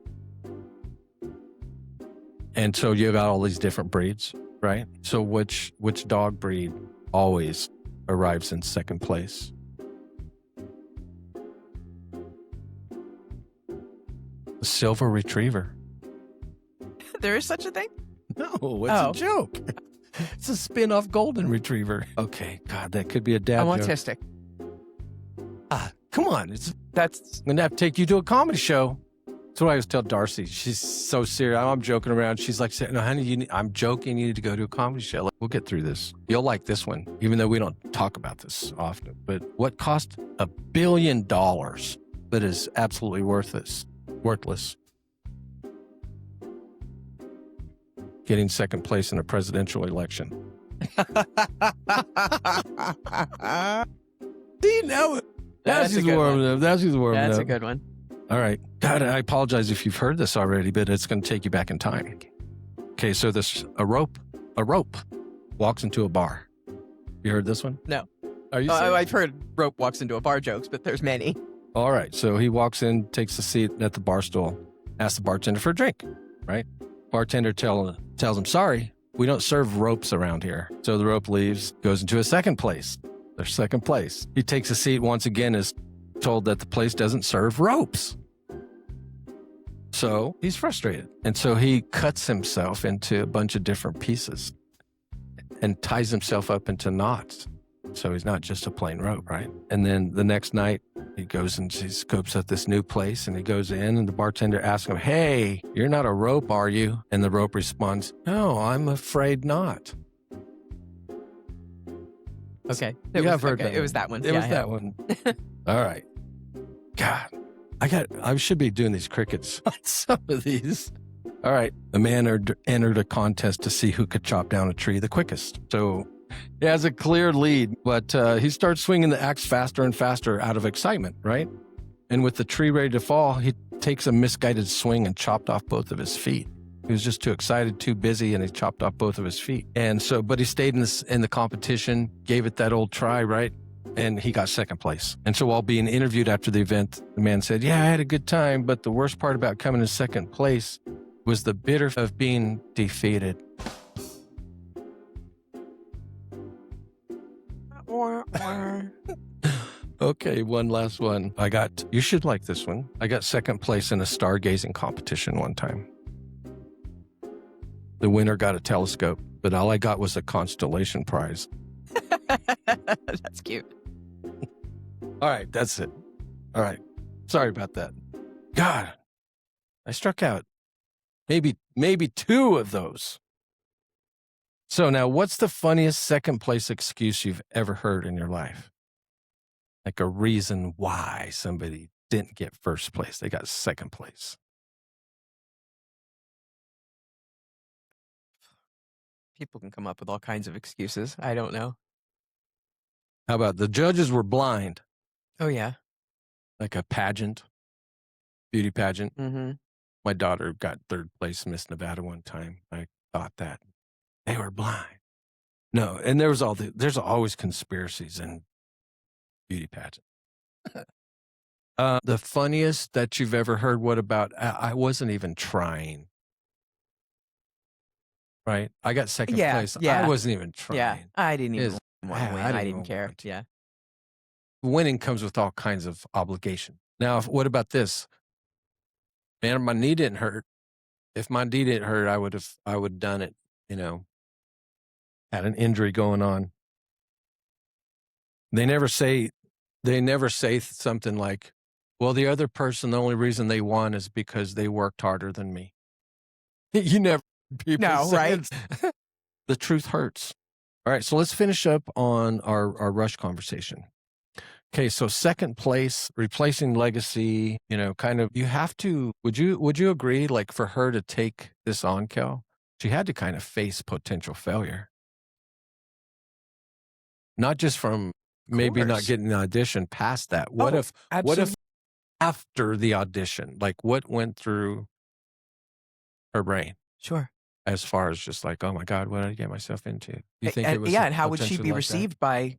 A: And so you got all these different breeds, right? So which dog breed always arrives in second place? The silver retriever.
B: There is such a thing?
A: No, it's a joke. It's a spin-off golden retriever. Okay, God, that could be a dad
B: I'm
A: joke.
B: autistic.
A: Come on,
B: That's
A: I'm gonna have to take you to a comedy show. That's what I always tell Darcy. She's so serious. I'm joking around. She's like, no, honey, I'm joking. You need to go to a comedy show. Like, we'll get through this. You'll like this one, even though we don't talk about this often. But what cost $1 billion, but is absolutely worthless. Getting second place in a presidential election. Do you know it?
B: That's a good one.
A: That's
B: a good one.
A: All right. God, I apologize if you've heard this already, but it's going to take you back in time. Okay, so a rope walks into a bar. You heard this one?
B: No.
A: Are you serious?
B: I've heard rope walks into a bar jokes, but there's many.
A: All right. So he walks in, takes a seat at the bar stool, asks the bartender for a drink, right? Bartender tells him, sorry, we don't serve ropes around here. So the rope leaves, goes into a second place. Their second place. He takes a seat once again, is told that the place doesn't serve ropes. So he's frustrated. And so he cuts himself into a bunch of different pieces and ties himself up into knots. So he's not just a plain rope, right? And then the next night, he goes and he scopes out this new place and he goes in and the bartender asks him, hey, you're not a rope, are you? And the rope responds, no, I'm afraid not.
B: Okay.
A: I've heard that.
B: It was that one.
A: It was that one. All right. God, I should be doing these crickets on some of these. All right. The man entered a contest to see who could chop down a tree the quickest. So he has a clear lead, but he starts swinging the axe faster and faster out of excitement, right? And with the tree ready to fall, he takes a misguided swing and chopped off both of his feet. He was just too excited, too busy, and he chopped off both of his feet. And so, but he stayed in the competition, gave it that old try, right? And he got second place. And so while being interviewed after the event, the man said, yeah, I had a good time, but the worst part about coming in second place was the bitter of being defeated. Okay, one last one. You should like this one. I got second place in a stargazing competition one time. The winner got a telescope, but all I got was a constellation prize.
B: That's cute.
A: All right, that's it. All right. Sorry about that. God, I struck out maybe two of those. So now, what's the funniest second place excuse you've ever heard in your life? Like a reason why somebody didn't get first place. They got second place.
B: People can come up with all kinds of excuses. I don't know.
A: How about the judges were blind?
B: Oh, yeah.
A: Like a pageant, beauty pageant.
B: Mm-hmm.
A: My daughter got third place in Miss Nevada one time. I thought that they were blind. No, and there's always conspiracies in beauty pageant. The funniest that you've ever heard, what about, I wasn't even trying. Right? I got second place.
B: Yeah.
A: I wasn't even trying.
B: Yeah, I didn't even want to win. I
A: didn't
B: didn't care.
A: want to.
B: Yeah.
A: Winning comes with all kinds of obligation. Now, what about this? Man, my knee didn't hurt. If my knee didn't hurt, I would have done it, had an injury going on. They never say something like, well, the other person, the only reason they won is because they worked harder than me. You never people
B: No,
A: say
B: right?
A: it. The truth hurts. All right, so let's finish up on our Rush conversation. Okay, so second place, replacing Legacy, kind of, you have to, would you agree, like, for her to take this on, Kel, she had to kind of face potential failure? Not just from maybe not
B: Course.
A: getting the audition, past that. What
B: Oh,
A: if
B: absolutely.
A: after the audition, like, what went through her brain
B: Sure.
A: as far as just like, oh my God, what did I get myself into? You think it
B: And,
A: was
B: yeah, and how would she
A: potentially
B: be
A: like that?
B: received by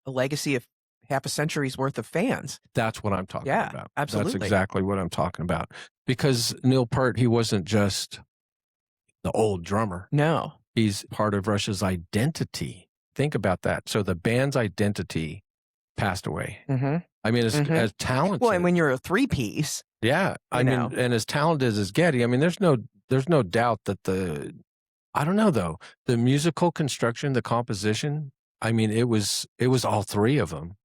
B: a legacy of half a century's worth of fans?
A: That's what I'm talking
B: Yeah,
A: about.
B: absolutely.
A: That's exactly what I'm talking about. Because Neil Peart, he wasn't just the old drummer.
B: No.
A: He's part of Rush's identity. Think about that. So the band's identity passed away.
B: Mm-hmm.
A: I mean, as talented.
B: Well, and when you're a three-piece,
A: yeah, I mean, and as talented as Getty, I mean, there's no doubt that I don't know though, the musical construction, the composition, I mean, it was all three of them.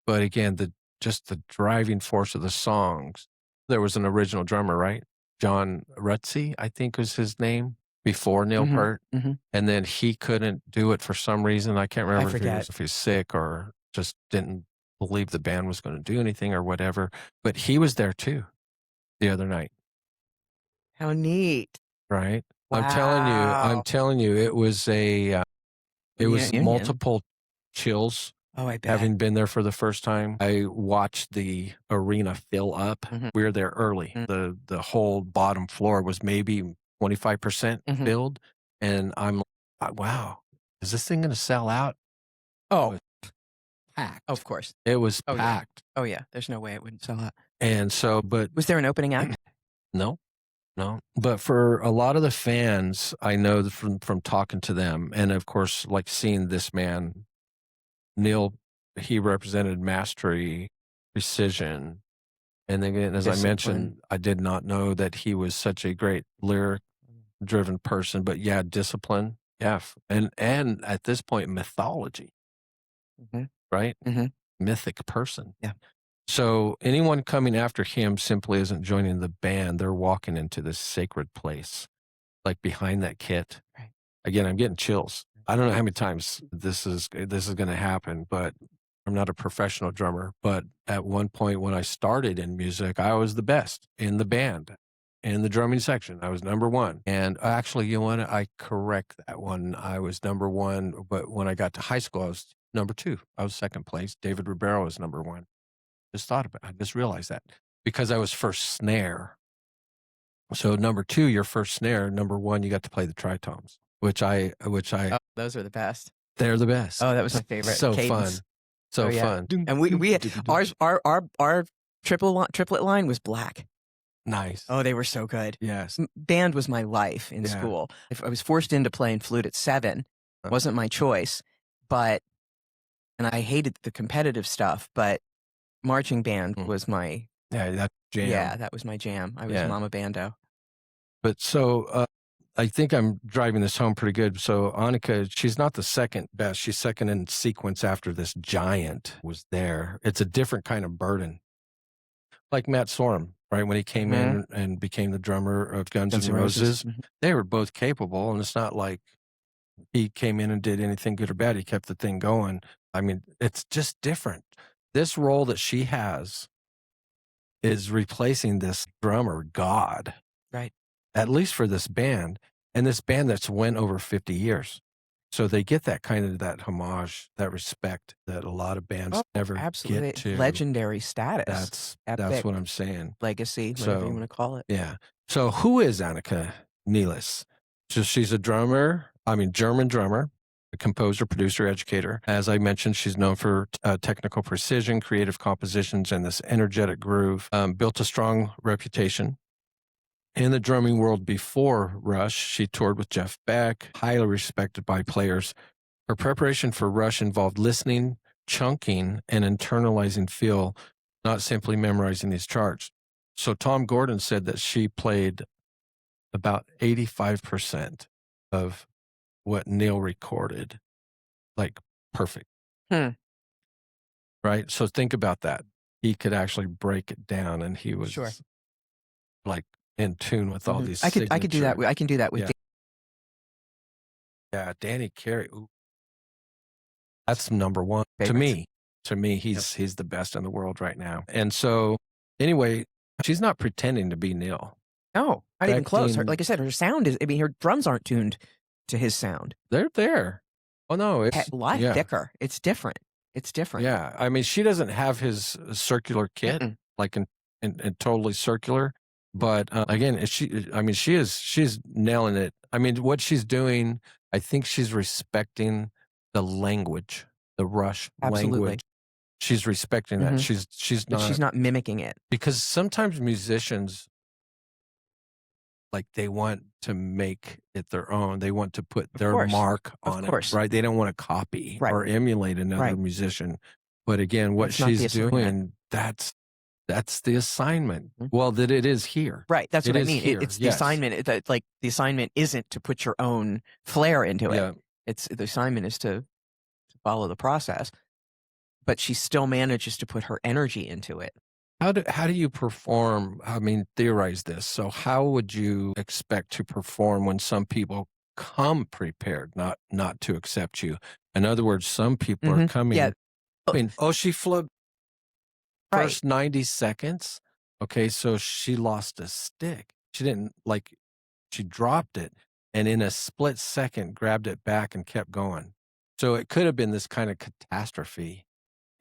A: But again, just the driving force of the songs. There was an original drummer, right? John Rutsey, I think was his name, before Neil Peart. And then he couldn't do it for some reason. I can't remember if he was sick or just didn't believe the band was going to do anything or whatever. But he was there too the other night.
B: How neat.
A: Right?
B: Wow.
A: I'm telling you, it was it was multiple chills.
B: Oh, I bet.
A: Having been there for the first time, I watched the arena fill up. We were there early. The whole bottom floor was maybe 25% filled. And I'm like, wow, is this thing going to sell out?
B: Oh,
A: packed.
B: of course.
A: It was packed.
B: Yeah. Oh, yeah. There's no way it wouldn't sell out.
A: And so, but
B: was there an opening act?
A: No. But for a lot of the fans, I know from talking to them, and of course, like seeing this man, Neil, he represented mastery, precision. And then, as I mentioned, I did not know that he was such a great lyric-driven person, but yeah, discipline. Yeah. And at this point, mythology, right? Mythic person.
B: Yeah.
A: So anyone coming after him simply isn't joining the band. They're walking into this sacred place, like behind that kit.
B: Right.
A: Again, I'm getting chills. I don't know how many times this is going to happen, but I'm not a professional drummer. But at one point when I started in music, I was the best in the band, in the drumming section. I was number one. And actually, you know what? I correct that one. I was number one, but when I got to high school, I was number two. I was second place. David Ribeiro was number one. I just realized that because I was first snare. So number two, your first snare. Number one, you got to play the tritones, which I.
B: Oh, those are the best.
A: They're the best.
B: Oh, that was my favorite.
A: So
B: Cadence.
A: fun. So fun.
B: And we our triplet line was black.
A: Nice.
B: Oh, they were so good.
A: Yes.
B: Band was my life in school. If I was forced into playing flute at 7, wasn't my choice, and I hated the competitive stuff, but marching band was my
A: that jam.
B: Yeah, that was my jam. I was Mama Bando.
A: But so I think I'm driving this home pretty good. So Anika, she's not the second best. She's second in sequence after this giant was there. It's a different kind of burden. Like Matt Sorum, right? When he came in and became the drummer of Guns N' Roses, they were both capable. And it's not like he came in and did anything good or bad. He kept the thing going. I mean, it's just different. This role that she has is replacing this drummer god.
B: Right.
A: At least for this band. And this band that's went over 50 years. So they get that kind of that homage, that respect that a lot of bands never get to.
B: Legendary status.
A: That's what I'm saying.
B: Legacy, whatever you want to call it.
A: Yeah. So who is Anika Nilles? So she's a German drummer, a composer, producer, educator. As I mentioned, she's known for technical precision, creative compositions, and this energetic groove. Built a strong reputation in the drumming world before Rush. She toured with Jeff Beck, highly respected by players. Her preparation for Rush involved listening, chunking, and internalizing feel, not simply memorizing these charts. So Tom Gordon said that she played about 85% of what Neil recorded, like perfect. Right? So think about that. He could actually break it down, and he was like in tune with all these
B: I could do that.
A: signature-
B: I can do that with.
A: Yeah. Yeah, Danny Carey. Ooh. That's number one to
B: Favorites.
A: me. To me, he's the best in the world right now. And so, anyway, she's not pretending to be Neil.
B: No, not even close. Her,
A: Affecting-
B: like I said, her sound is. I mean, her drums aren't tuned to his sound.
A: They're there. Oh no, it's
B: A lot
A: yeah,
B: thicker. It's different. It's different.
A: yeah. I mean, she doesn't have his circular kit,
B: Mm-mm.
A: like in totally circular. But again, I mean, she's nailing it. I mean, what she's doing, I think she's respecting the language, the Rush
B: Absolutely.
A: language. She's respecting that.
B: Mhm.
A: She's
B: But
A: not,
B: she's not mimicking it.
A: because sometimes musicians, like, they want to make it their own. They want to put their
B: course.
A: mark
B: Of
A: on
B: course.
A: it, right? They don't want to copy
B: Right.
A: or emulate another
B: Right.
A: musician. But again, what
B: That's not the
A: she's
B: assignment.
A: doing, that's the assignment.
B: Mhm.
A: Well, that it is here.
B: Right. That's
A: It
B: what I
A: is
B: mean.
A: here,
B: It's the
A: yes.
B: assignment. Like the assignment isn't to put your own flair into it.
A: Yeah.
B: It's the assignment is to follow the process. But she still manages to put her energy into it.
A: How do you perform? I mean, theorize this. So how would you expect to perform when some people come prepared, not to accept you? In other words, some people are coming.
B: Yeah.
A: I mean, she flew
B: Right.
A: first 90 seconds. Okay, so she lost a stick. She didn't she dropped it and in a split second grabbed it back and kept going. So it could have been this kind of catastrophe.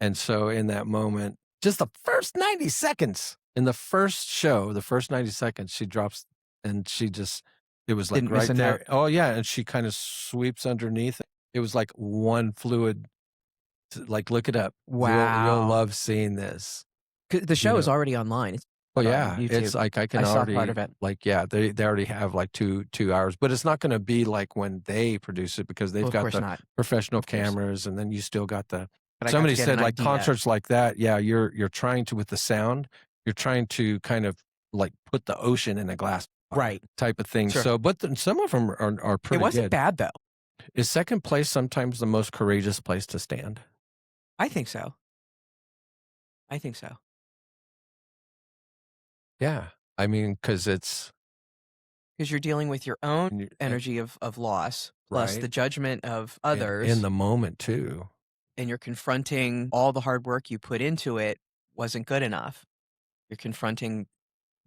A: And so in that moment, just the first 90 seconds in the first show, the first 90 seconds, she drops and it was like
B: Didn't miss
A: right
B: a
A: there.
B: note.
A: Oh yeah. And she kind of sweeps underneath. It was like one fluid, like look it up.
B: Wow.
A: You'll love seeing this.
B: 'Cause the show
A: You
B: is
A: know.
B: already online. It's
A: Oh
B: on
A: yeah.
B: YouTube.
A: It's like I can
B: I saw
A: already
B: part of it.
A: like, yeah, they already have like two hours, but it's not going to be like when they produce it because they've
B: Well, of
A: got
B: course
A: the
B: not.
A: professional
B: course.
A: cameras and then you still got the
B: But I got to
A: somebody
B: get
A: said
B: an
A: like
B: idea.
A: concerts like that, yeah, you're trying to with the sound, you're trying to kind of like put the ocean in a glass
B: Right.
A: type of thing.
B: Sure.
A: So, but some of them are
B: It
A: pretty
B: wasn't
A: good.
B: bad though.
A: Is second place sometimes the most courageous place to stand?
B: I think so. I think so.
A: Yeah, I mean, because it's
B: Because you're dealing with your own
A: and you-
B: energy of loss plus
A: Right.
B: the judgment of
A: and-
B: others.
A: in the moment too.
B: And you're confronting all the hard work you put into it wasn't good enough. You're confronting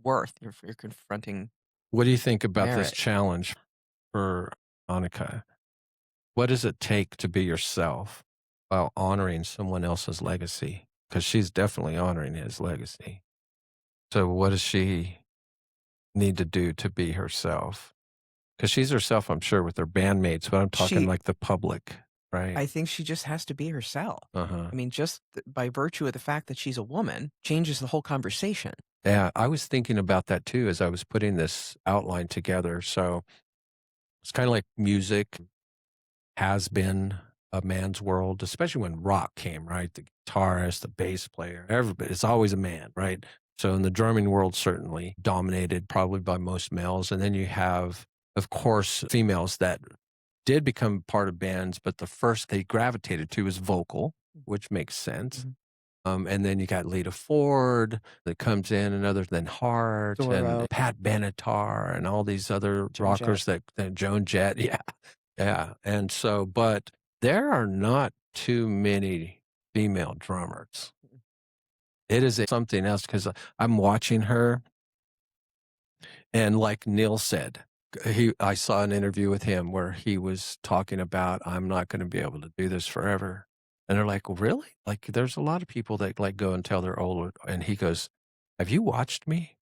B: worth. You're confronting.
A: What do you think about this
B: Merit.
A: challenge for Anika? What does it take to be yourself while honoring someone else's legacy? Because she's definitely honoring his legacy. So what does she need to do to be herself? Because she's herself, I'm sure, with her bandmates, but I'm talking
B: She-
A: like the public, right?
B: I think she just has to be herself.
A: Uh-huh.
B: I mean, just by virtue of the fact that she's a woman changes the whole conversation.
A: Yeah, I was thinking about that too as I was putting this outline together. So it's kind of like music has been a man's world, especially when rock came, right? The guitarist, the bass player, everybody, it's always a man, right? So in the drumming world, certainly dominated probably by most males. And then you have, of course, females that did become part of bands, but the first they gravitated to was vocal, which makes sense. And then you got Lita Ford that comes in, and other than Hart
B: Zorro.
A: and Pat Benatar and all these other
B: Joan
A: rockers that Joan Jett. Yeah. Yeah. And so, but there are not too many female drummers. It is something else because I'm watching her. And like Neil said, I saw an interview with him where he was talking about, I'm not going to be able to do this forever. And they're like, well, really? Like, there's a lot of people that like go until they're older. And he goes, have you watched me?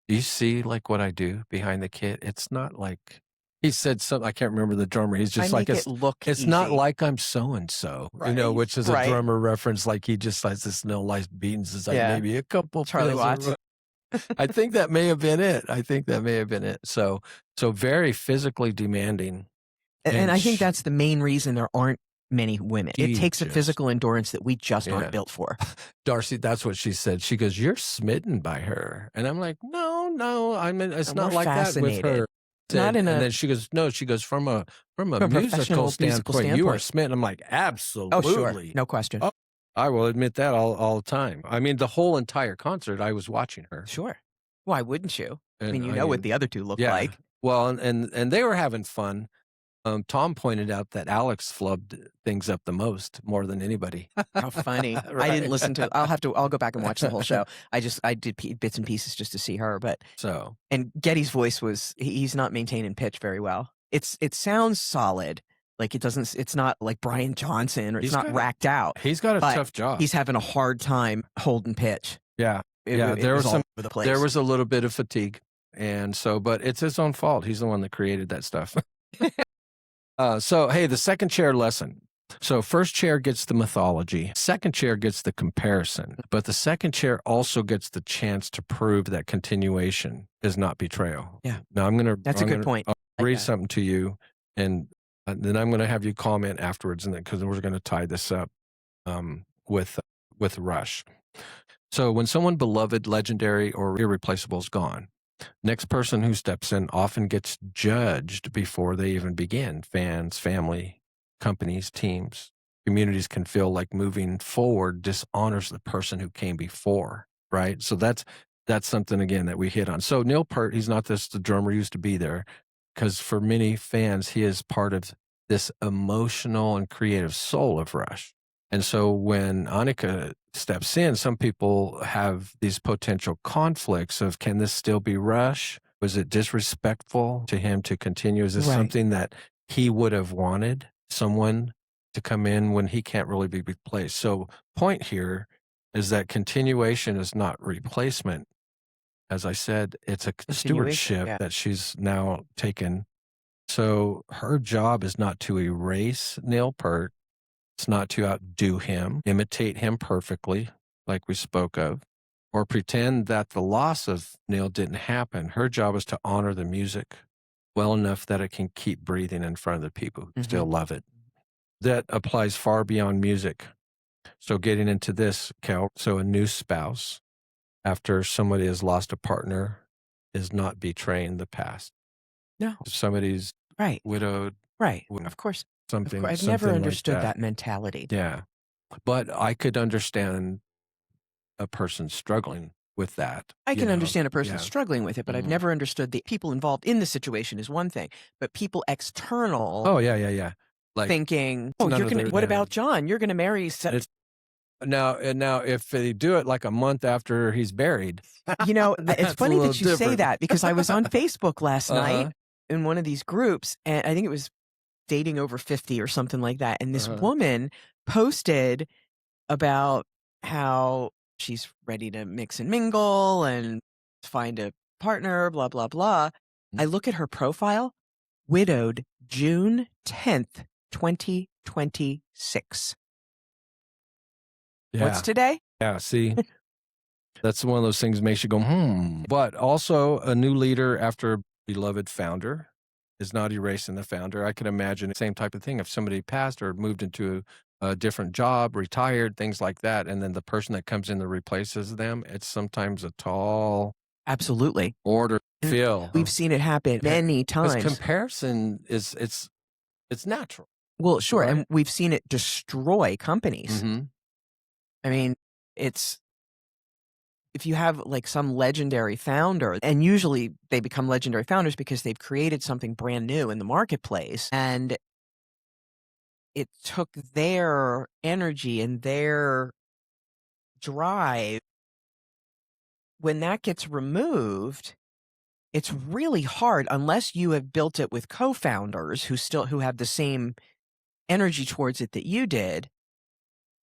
A: Do you see like what I do behind the kit? It's not like, he said something, I can't remember the drummer. He's just
B: I
A: like,
B: make it look
A: it's not
B: easy.
A: like I'm so-and-so, you know,
B: Right,
A: which is a
B: right.
A: drummer reference. Like he just has this no life beatings. It's like
B: Yeah.
A: maybe a couple.
B: Charlie
A: pills of
B: Watts.
A: I think that may have been it. So very physically demanding.
B: And I think
A: sh-
B: that's the main reason there aren't many women. It takes a
A: Just-
B: physical endurance that we just
A: Yeah.
B: aren't built for.
A: Darcy, that's what she said. She goes, "You're smitten by her," and I'm like, "No. I mean, it's
B: I'm
A: not
B: more
A: like that with
B: fascinated.
A: her."
B: Not in
A: and
B: a-
A: then she goes, "No." She goes, "From a
B: professional
A: musical
B: musical
A: standpoint, you are
B: standpoint.
A: smitten." I'm like,
B: Oh,
A: "Absolutely,
B: sure. No question.
A: Oh, I will admit that all the time." I mean, the whole entire concert, I was watching her.
B: Sure. Why wouldn't you? I mean, you know what the other two look
A: yeah.
B: like.
A: Well, and they were having fun. Tom pointed out that Alex flubbed things up the most, more than anybody.
B: How funny. I
A: Right.
B: didn't listen to it. I'll go back and watch the whole show. I did bits and pieces just to see her, but
A: So,
B: and Getty's voice was he's not maintaining pitch very well. It sounds solid. Like it's not like Brian Johnson or it's not racked out.
A: he's got a
B: But
A: tough job.
B: He's having a hard time holding pitch.
A: Yeah.
B: It
A: there was
B: all
A: some
B: over the place.
A: there was a little bit of fatigue. And so, but it's his own fault. He's the one that created that stuff. So, hey, the second chair lesson. So, first chair gets the mythology, second chair gets the comparison, but the second chair also gets the chance to prove that continuation is not betrayal.
B: Yeah.
A: Now,
B: That's a good point.
A: I'll
B: I like
A: read
B: that.
A: something to you, and then I'm going to have you comment afterwards, and because we're going to tie this up with Rush. So, when someone beloved, legendary, or irreplaceable is gone, next person who steps in often gets judged before they even begin. Fans, family, companies, teams, communities can feel like moving forward dishonors the person who came before, right? So that's something, again, that we hit on. So Neil Peart, he's not just the drummer who used to be there, because for many fans, he is part of this emotional and creative soul of Rush. And so when Anika steps in, some people have these potential conflicts of, can this still be Rush? Was it disrespectful to him to continue? Is this
B: Right.
A: something that he would have wanted someone to come in when he can't really be replaced? So point here is that continuation is not replacement. As I said, it's a stewardship that she's now taken. So her job is not to erase Neil Peart. It's not to outdo him, imitate him perfectly, like we spoke of, or pretend that the loss of Neil didn't happen. Her job is to honor the music well enough that it can keep breathing in front of the people who still love it. That applies far beyond music. So getting into this, Cal, so a new spouse, after somebody has lost a partner, is not betraying the past.
B: No.
A: If somebody's widowed.
B: Right. Of course.
A: Something.
B: I've never
A: like
B: understood
A: that
B: mentality.
A: Yeah. But I could understand a person struggling with that.
B: I can understand a person
A: Yeah.
B: struggling with it, but I've never understood the people involved in the situation is one thing, but people external
A: Oh, yeah. Like,
B: thinking,
A: none
B: you're
A: of
B: gonna.
A: their-
B: What
A: yeah.
B: about John? You're gonna marry.
A: now, if they do it like a month after he's buried,
B: You know, it's
A: That's a
B: funny
A: little
B: that you say
A: different.
B: that because I was on Facebook last
A: Uh-huh.
B: night in one of these groups, and I think it was dating over 50 or something like that. And this woman posted about how she's ready to mix and mingle and find a partner, blah, blah, blah. I look at her profile, widowed June 10th, 2026.
A: yeah.
B: What's today?
A: Yeah, see, that's one of those things that makes you go, But also a new leader after a beloved founder is not erasing the founder. I could imagine the same type of thing if somebody passed or moved into a different job, retired, things like that, and then the person that comes in that replaces them, it's sometimes a tall
B: Absolutely.
A: order to fill.
B: We've seen it happen many
A: Because
B: times.
A: comparison is it's natural.
B: Well, sure.
A: Right.
B: And we've seen it destroy companies.
A: Mhm.
B: I mean, it's if you have like some legendary founder, and usually they become legendary founders because they've created something brand new in the marketplace, and it took their energy and their drive. When that gets removed, it's really hard unless you have built it with co-founders who have the same energy towards it that you did.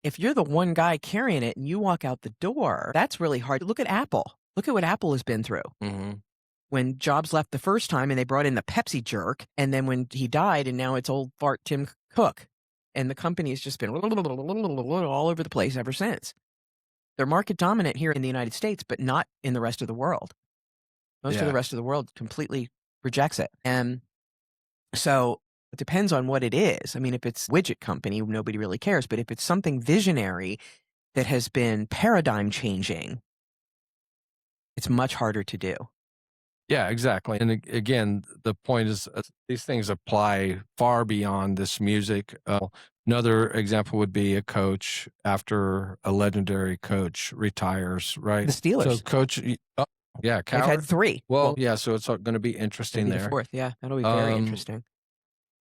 B: If you're the one guy carrying it and you walk out the door, that's really hard. Look at Apple. Look at what Apple has been through.
A: Mhm.
B: When Jobs left the first time and they brought in the Pepsi jerk, and then when he died and now it's old fart Tim Cook, and the company has just been all over the place ever since. They're market dominant here in the United States, but not in the rest of the world. Most of the rest of the world completely rejects it. And so it depends on what it is. I mean, if it's a widget company, nobody really cares. But if it's something visionary that has been paradigm changing, it's much harder to do.
A: Yeah, exactly. And again, the point is these things apply far beyond this music. Another example would be a coach after a legendary coach retires, right?
B: The Steelers.
A: So coach, Yeah,
B: I've
A: coward.
B: had 3.
A: Well, yeah, so it's going to be interesting
B: maybe
A: there.
B: the 4th. Yeah, that'll be very interesting.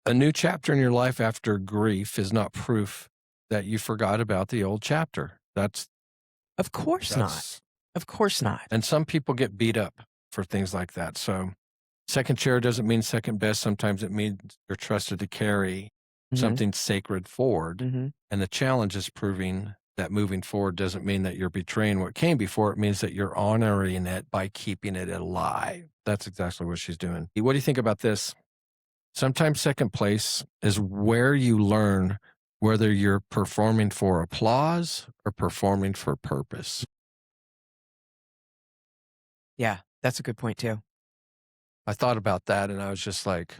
A: A new chapter in your life after grief is not proof that you forgot about the old chapter.
B: Of course not. Of course not.
A: And some people get beat up for things like that. So second chair doesn't mean second best. Sometimes it means you're trusted to carry something sacred forward. And the challenge is proving that moving forward doesn't mean that you're betraying what came before. It means that you're honoring it by keeping it alive. That's exactly what she's doing. What do you think about this? Sometimes second place is where you learn whether you're performing for applause or performing for purpose.
B: Yeah, that's a good point too.
A: I thought about that and I was just like,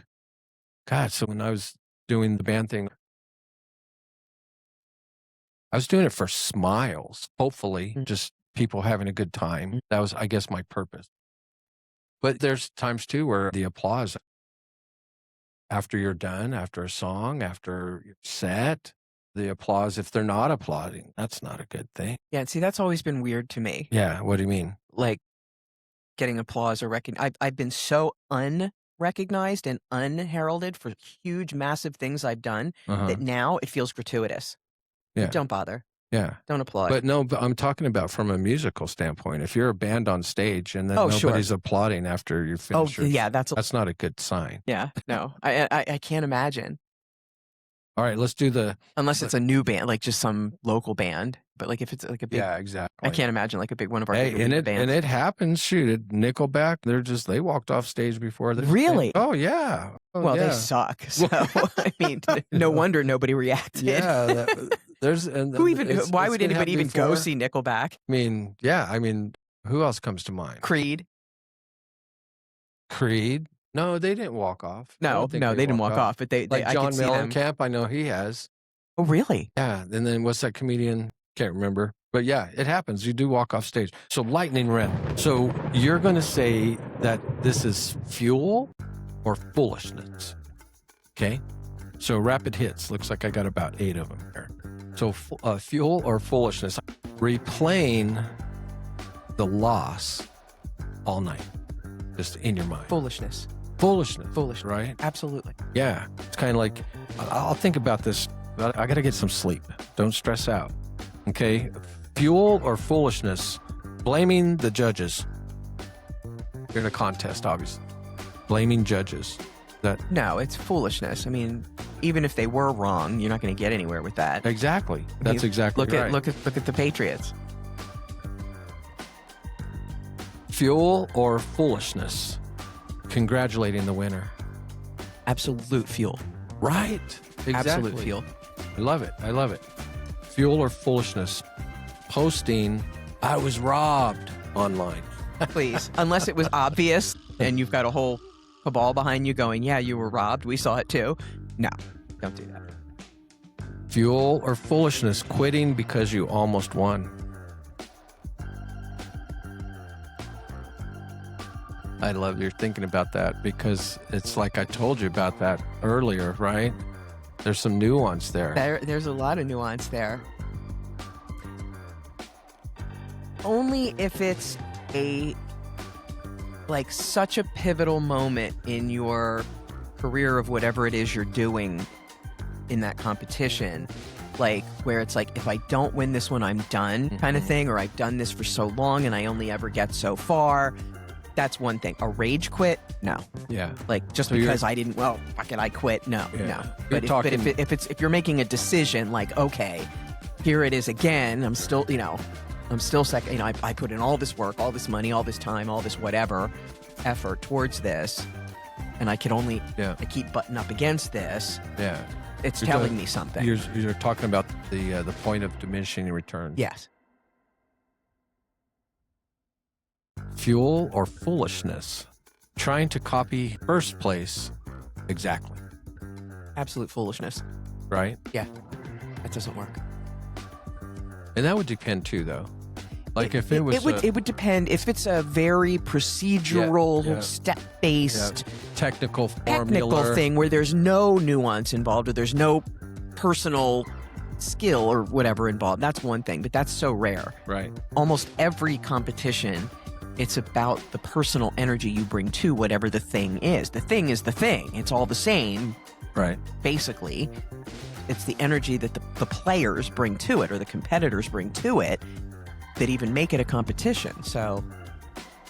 A: God, so when I was doing the band thing, I was doing it for smiles, hopefully, just people having a good time. That was, I guess, my purpose. But there's times too where the applause after you're done, after a song, after your set, the applause, if they're not applauding, that's not a good thing.
B: Yeah, and see, that's always been weird to me.
A: Yeah, what do you mean?
B: Like getting applause or I've been so unrecognized and unheralded for huge, massive things I've done that now it feels gratuitous.
A: Yeah.
B: Don't bother.
A: Yeah.
B: Don't applaud.
A: But no, but I'm talking about from a musical standpoint. If you're a band on stage and then
B: Oh, sure.
A: nobody's applauding after you finish,
B: yeah, that's
A: not a good sign.
B: yeah. No, I can't imagine.
A: All right, let's do
B: Unless it's a new band, like just some local band. But like if it's like a big,
A: yeah, exactly.
B: I can't imagine like a big one of our
A: Hey,
B: big bands.
A: and it happens. Shoot, Nickelback, they walked off stage before they
B: Really?
A: Oh yeah. Oh,
B: well,
A: yeah.
B: they suck. So I mean, no wonder nobody reacted.
A: Yeah.
B: Why would anybody even go
A: before?
B: see Nickelback?
A: I mean, yeah. I mean, who else comes to mind?
B: Creed?
A: No, they didn't walk off.
B: No, they didn't walk off. But they
A: like
B: I
A: John
B: could see them.
A: Mellencamp, I know he has.
B: Oh, really?
A: Yeah. And then what's that comedian? Can't remember. But yeah, it happens. You do walk off stage. So lightning round. So you're going to say that this is fuel or foolishness. Okay. So rapid hits. Looks like I got about 8 of them here. So fuel or foolishness. Replaying the loss all night. Just in your mind.
B: Foolishness.
A: Foolishness. Right?
B: Absolutely.
A: Yeah. It's kind of like, I'll think about this. I got to get some sleep. Don't stress out. Okay. Fuel or foolishness. Blaming the judges. You're in a contest, obviously. Blaming judges.
B: No, it's foolishness. I mean, even if they were wrong, you're not going to get anywhere with that.
A: Exactly. That's exactly right.
B: Look at the Patriots.
A: Fuel or foolishness. Congratulating the winner.
B: Absolute fuel.
A: Right. Exactly.
B: Absolute fuel.
A: I love it. Fuel or foolishness. Posting, I was robbed online.
B: Please. Unless it was obvious and you've got a whole cabal behind you going, yeah, you were robbed. We saw it too. No, don't do that.
A: Fuel or foolishness. Quitting because you almost won. I love you're thinking about that because it's like I told you about that earlier, right? There's some nuance there.
B: There's a lot of nuance there. Only if it's such a pivotal moment in your career of whatever it is you're doing in that competition, like where it's like, if I don't win this one, I'm done kind of thing, or I've done this for so long and I only ever get so far. That's one thing. A rage quit? No.
A: Yeah.
B: Like just because I didn't, well, fuck it, I quit. No, no. But if you're making a decision like, okay, here it is again, I'm still second, I put in all this work, all this money, all this time, all this whatever effort towards this, and I can only, I keep butting up against this.
A: Yeah.
B: It's telling me something.
A: You're talking about the point of diminishing returns.
B: Yes.
A: Fuel or foolishness. Trying to copy first place. Exactly.
B: Absolute foolishness.
A: Right?
B: Yeah. That doesn't work.
A: And that would depend too, though. Like if it was...
B: It would depend. If it's a very procedural, step-based...
A: technical formula.
B: Thing where there's no nuance involved or there's no personal skill or whatever involved, that's one thing, but that's so rare.
A: Right.
B: Almost every competition It's about the personal energy you bring to whatever the thing is. The thing is the thing. It's all the same,
A: Right.
B: basically. It's the energy that the players bring to it or the competitors bring to it that even make it a competition. So,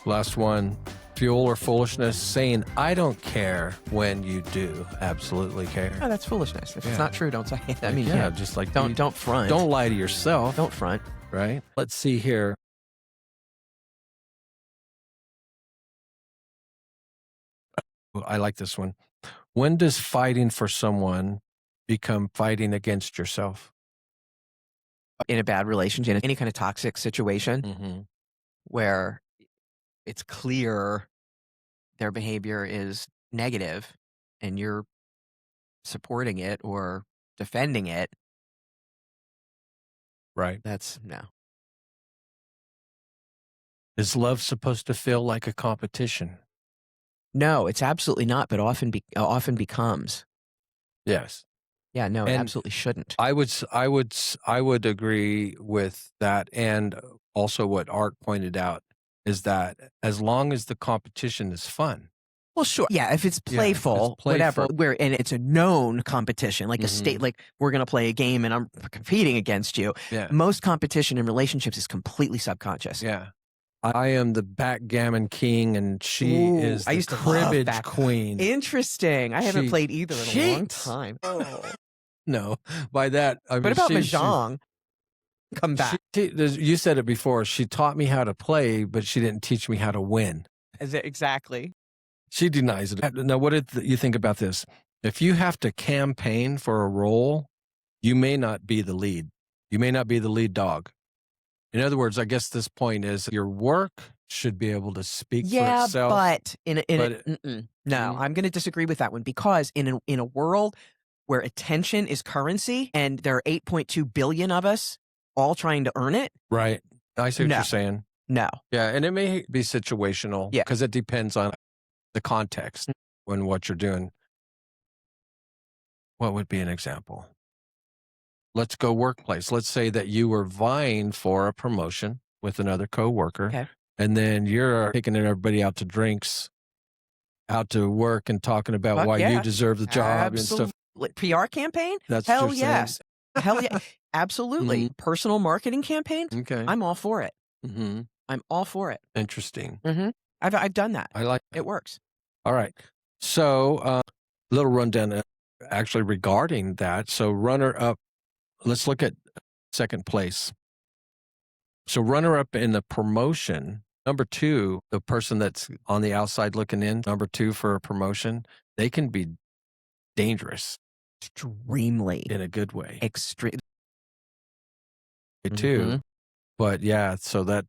A: Last one. Fuel or foolishness, saying I don't care when you do absolutely care.
B: oh, that's foolishness. If
A: Yeah.
B: it's not true, don't say it. I mean,
A: yeah, just like
B: don't front.
A: don't lie to yourself.
B: Don't front.
A: Right. Let's see here. I like this one. When does fighting for someone become fighting against yourself?
B: In a bad relationship, in any kind of toxic situation
A: Mm-hmm.
B: where it's clear their behavior is negative and you're supporting it or defending it,
A: Right.
B: that's no.
A: Is love supposed to feel like a competition?
B: No, it's absolutely not, but often becomes.
A: Yes.
B: Yeah, no, it
A: And
B: absolutely shouldn't.
A: I would agree with that, and also what Art pointed out is that as long as the competition is fun,
B: Well, sure. Yeah, if it's
A: Yeah, if it's
B: playful, whatever,
A: playful.
B: and it's a known competition, like a state,
A: Mhm.
B: like we're going to play a game and I'm competing against you.
A: yeah,
B: Most competition in relationships is completely subconscious.
A: yeah. I am the backgammon king, and she
B: Ooh,
A: is
B: I
A: the
B: used to love
A: cribbage
B: back-
A: queen.
B: Interesting. I haven't
A: She
B: played either in a long
A: cheats.
B: time.
A: No, by that I mean
B: What about
A: she-
B: Mahjong? Come back.
A: You said it before. She taught me how to play, but she didn't teach me how to win.
B: Exactly.
A: She denies it. Now, what did you think about this? If you have to campaign for a role, you may not be the lead. You may not be the lead dog. In other words, I guess this point is your work should be able to speak for
B: Yeah,
A: itself.
B: but no,
A: Mm.
B: I'm going to disagree with that one because in a world where attention is currency and there are 8.2 billion of us all trying to earn it,
A: Right. I see what
B: No.
A: you're saying.
B: no.
A: Yeah, and it may be situational
B: Yeah.
A: because it depends on the context when what you're doing. What would be an example? Let's go workplace. Let's say that you were vying for a promotion with another coworker,
B: Okay.
A: and then you're taking everybody out to drinks, out to work, and talking about
B: Fuck
A: why
B: yeah.
A: you deserve the job and stuff.
B: PR campaign?
A: That's what
B: Hell
A: you're saying?
B: yes. Hell yeah. Absolutely. Personal marketing campaign?
A: Okay.
B: I'm all for it.
A: Mm-hmm.
B: I'm all for it.
A: Interesting.
B: I've done that.
A: I like
B: It works.
A: All right. So, little rundown actually regarding that. So, runner up, let's look at second place. So, runner up in the promotion, number 2, the person that's on the outside looking in, number 2 for a promotion, they can be dangerous
B: Extremely.
A: in a good way
B: Extreme.
A: too.
B: Mhm.
A: But yeah, so that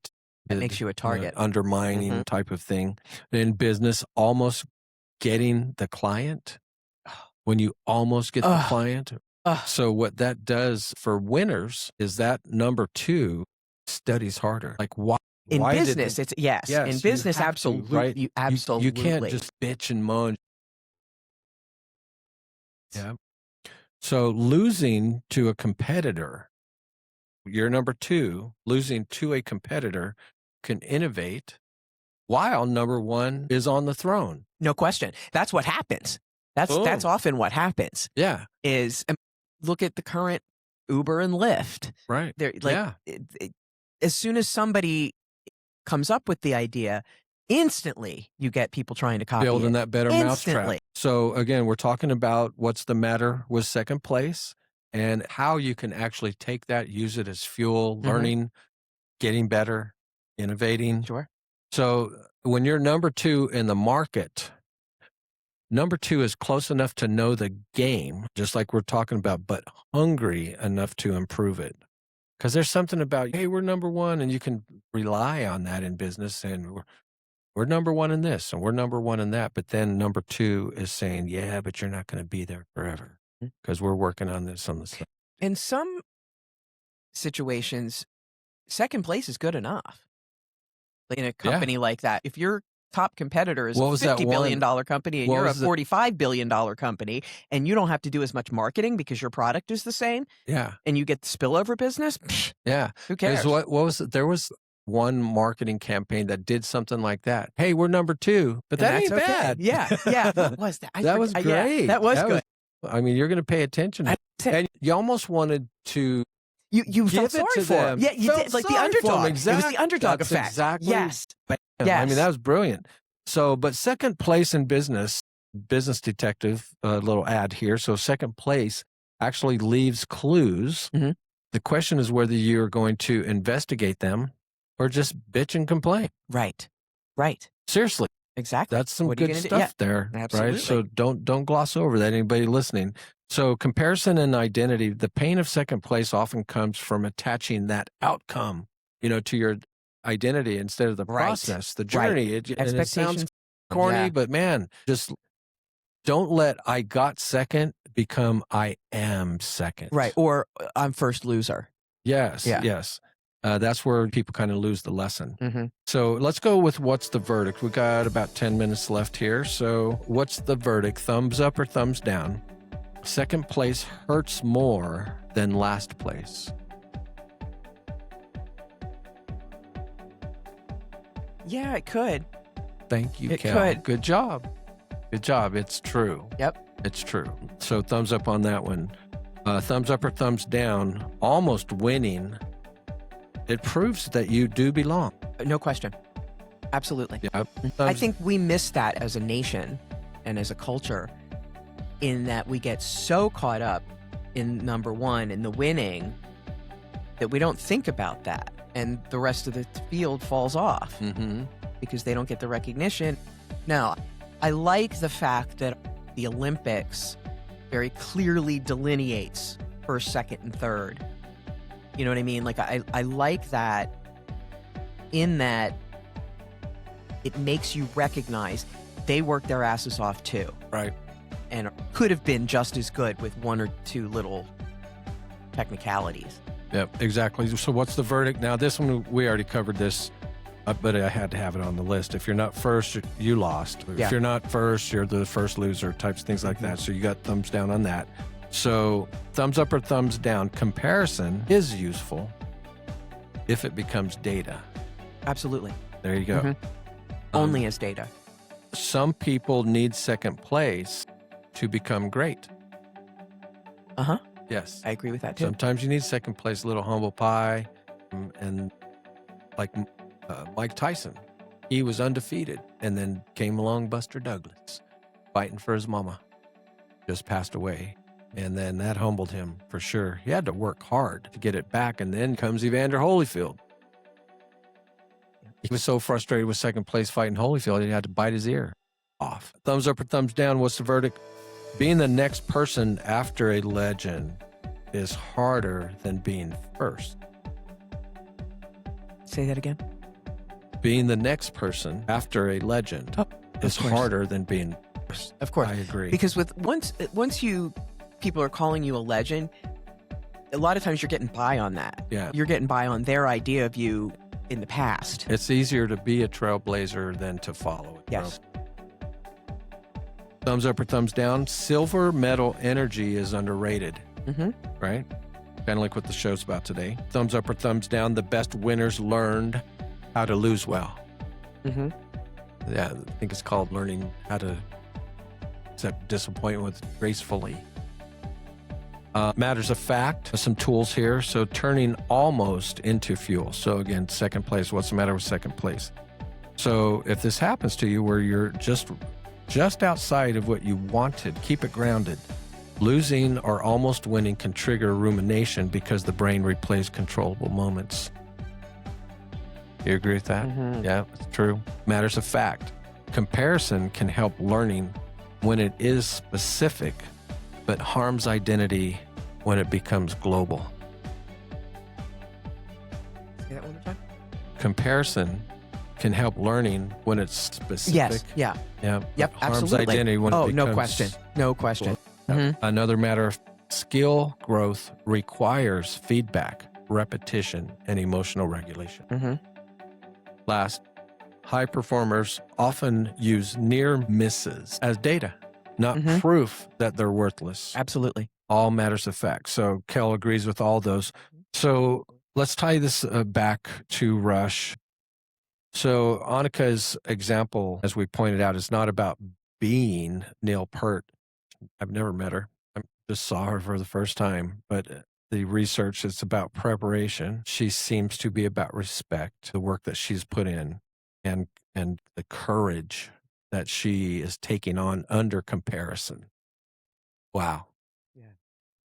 B: makes you a target.
A: undermining type of thing. In business, almost getting the client when you almost get the client. So what that does for winners is that number 2 studies harder. Like why
B: In
A: did
B: business, it's yes.
A: Yes,
B: In
A: you
B: business,
A: have to,
B: absolutely.
A: right?
B: You absolutely.
A: You can't just bitch and moan. Yeah. So losing to a competitor, you're number 2, losing to a competitor can innovate while number 1 is on the throne.
B: No question. That's what happens. That's often what happens.
A: Yeah.
B: Is look at the current Uber and Lyft.
A: Right.
B: They're like, as soon as somebody comes up with the idea, instantly you get people trying to copy
A: Building
B: it.
A: that better
B: Instantly.
A: mousetrap. So again, we're talking about what's the matter with second place and how you can actually take that, use it as fuel, learning, getting better, innovating.
B: Sure.
A: So when you're number 2 in the market, number 2 is close enough to know the game, just like we're talking about, but hungry enough to improve it. Because there's something about, hey, we're number 1, and you can rely on that in business, and we're number 1 in this, and we're number 1 in that. But then number 2 is saying, yeah, but you're not going to be there forever because we're working on this on the side.
B: In some situations, second place is good enough. In a company like that, if your top competitor is a $50 billion company and you're a $45 billion company and you don't have to do as much marketing because your product is the same,
A: Yeah.
B: and you get the spillover business,
A: Yeah.
B: who cares?
A: What was it? There was one marketing campaign that did something like that. Hey, we're number 2, but that ain't bad.
B: Yeah. What was that?
A: That was great.
B: Yeah, that was good.
A: I mean, you're going to pay attention. And you almost wanted to
B: You felt
A: give it
B: sorry
A: to
B: for
A: them.
B: him. Yeah, you did. Like the
A: Sorry for them.
B: underdog.
A: Exactly.
B: It was the underdog
A: That's
B: effect.
A: Exactly.
B: Yes.
A: Bam.
B: Yes.
A: I mean, that was brilliant. So, but second place in business detective, a little ad here. So second place actually leaves clues.
B: Mhm.
A: The question is whether you're going to investigate them or just bitch and complain.
B: Right.
A: Seriously.
B: Exactly.
A: That's some
B: What are you
A: good
B: gonna do?
A: stuff
B: Yeah,
A: there,
B: absolutely.
A: right? So don't gloss over that, anybody listening. So comparison and identity, the pain of second place often comes from attaching that outcome, to your identity instead of the
B: Right.
A: process, the journey. And it sounds
B: Expectations.
A: corny,
B: Yeah.
A: but man, just don't let I got second become I am second.
B: Right. Or I'm first loser.
A: Yes.
B: Yeah.
A: Yes. That's where people kind of lose the lesson.
B: Mm-hmm.
A: So let's go with what's the verdict. We got about 10 minutes left here. So what's the verdict? Thumbs up or thumbs down? Second place hurts more than last place.
B: Yeah, it could.
A: Thank you,
B: It
A: Kel.
B: could.
A: Good job. Good job. It's true.
B: Yep.
A: It's true. So thumbs up on that one. Thumbs up or thumbs down, almost winning. It proves that you do belong.
B: No question. Absolutely.
A: Yep.
B: I think we miss that as a nation and as a culture in that we get so caught up in number one and the winning that we don't think about that. And the rest of the field falls off because they don't get the recognition. Now, I like the fact that the Olympics very clearly delineates first, second, and third. You know what I mean? Like, I like that in that it makes you recognize they worked their asses off too.
A: Right.
B: And could have been just as good with one or two little technicalities.
A: Yep, exactly. So what's the verdict? Now, this one, we already covered this, but I had to have it on the list. If you're not first, you lost.
B: Yeah.
A: If you're not first, you're the first loser, types, things like that. So you got thumbs down on that. So thumbs up or thumbs down, comparison is useful if it becomes data.
B: Absolutely.
A: There you go.
B: Only as data.
A: Some people need second place to become great.
B: Uh-huh.
A: Yes.
B: I agree with that too.
A: Sometimes you need second place, a little humble pie. And like Mike Tyson, he was undefeated. And then came along Buster Douglas, fighting for his mama. Just passed away. And then that humbled him for sure. He had to work hard to get it back. And then comes Evander Holyfield. He was so frustrated with second place fighting Holyfield, he had to bite his ear off. Thumbs up or thumbs down, what's the verdict? Being the next person after a legend is harder than being first.
B: Say that again.
A: Being the next person after a legend is
B: course.
A: harder than being first.
B: Of course.
A: I agree.
B: Because once people are calling you a legend, a lot of times you're getting by on that.
A: Yeah.
B: You're getting by on their idea of you in the past.
A: It's easier to be a trailblazer than to follow it.
B: Yes.
A: Thumbs up or thumbs down, silver medal energy is underrated, right? Kind of like what the show's about today. Thumbs up or thumbs down, the best winners learned how to lose well. Yeah, I think it's called learning how to accept disappointment gracefully. Matters of fact, some tools here. So turning almost into fuel. So again, second place, what's the matter with second place? So if this happens to you where you're just outside of what you wanted, keep it grounded. Losing or almost winning can trigger rumination because the brain replays controllable moments. You agree with that? Yeah, it's true. Matters of fact. Comparison can help learning when it is specific, but harms identity when it becomes global.
B: Say that one more time.
A: Comparison can help learning when it's specific.
B: Yes. Yeah.
A: Yeah.
B: Yep.
A: Harms
B: Absolutely.
A: identity when it becomes...
B: no question. No question.
A: Another matter of skill growth requires feedback, repetition, and emotional regulation. Last, high performers often use near misses as data, not proof that they're worthless.
B: Absolutely.
A: All matters of fact. So Kel agrees with all those. So let's tie this back to Rush. So Anika's example, as we pointed out, is not about being Neil Peart. I've never met her. I just saw her for the first time, but the research is about preparation. She seems to be about respect, the work that she's put in, and the courage that she is taking on under comparison. Wow.
B: Yeah.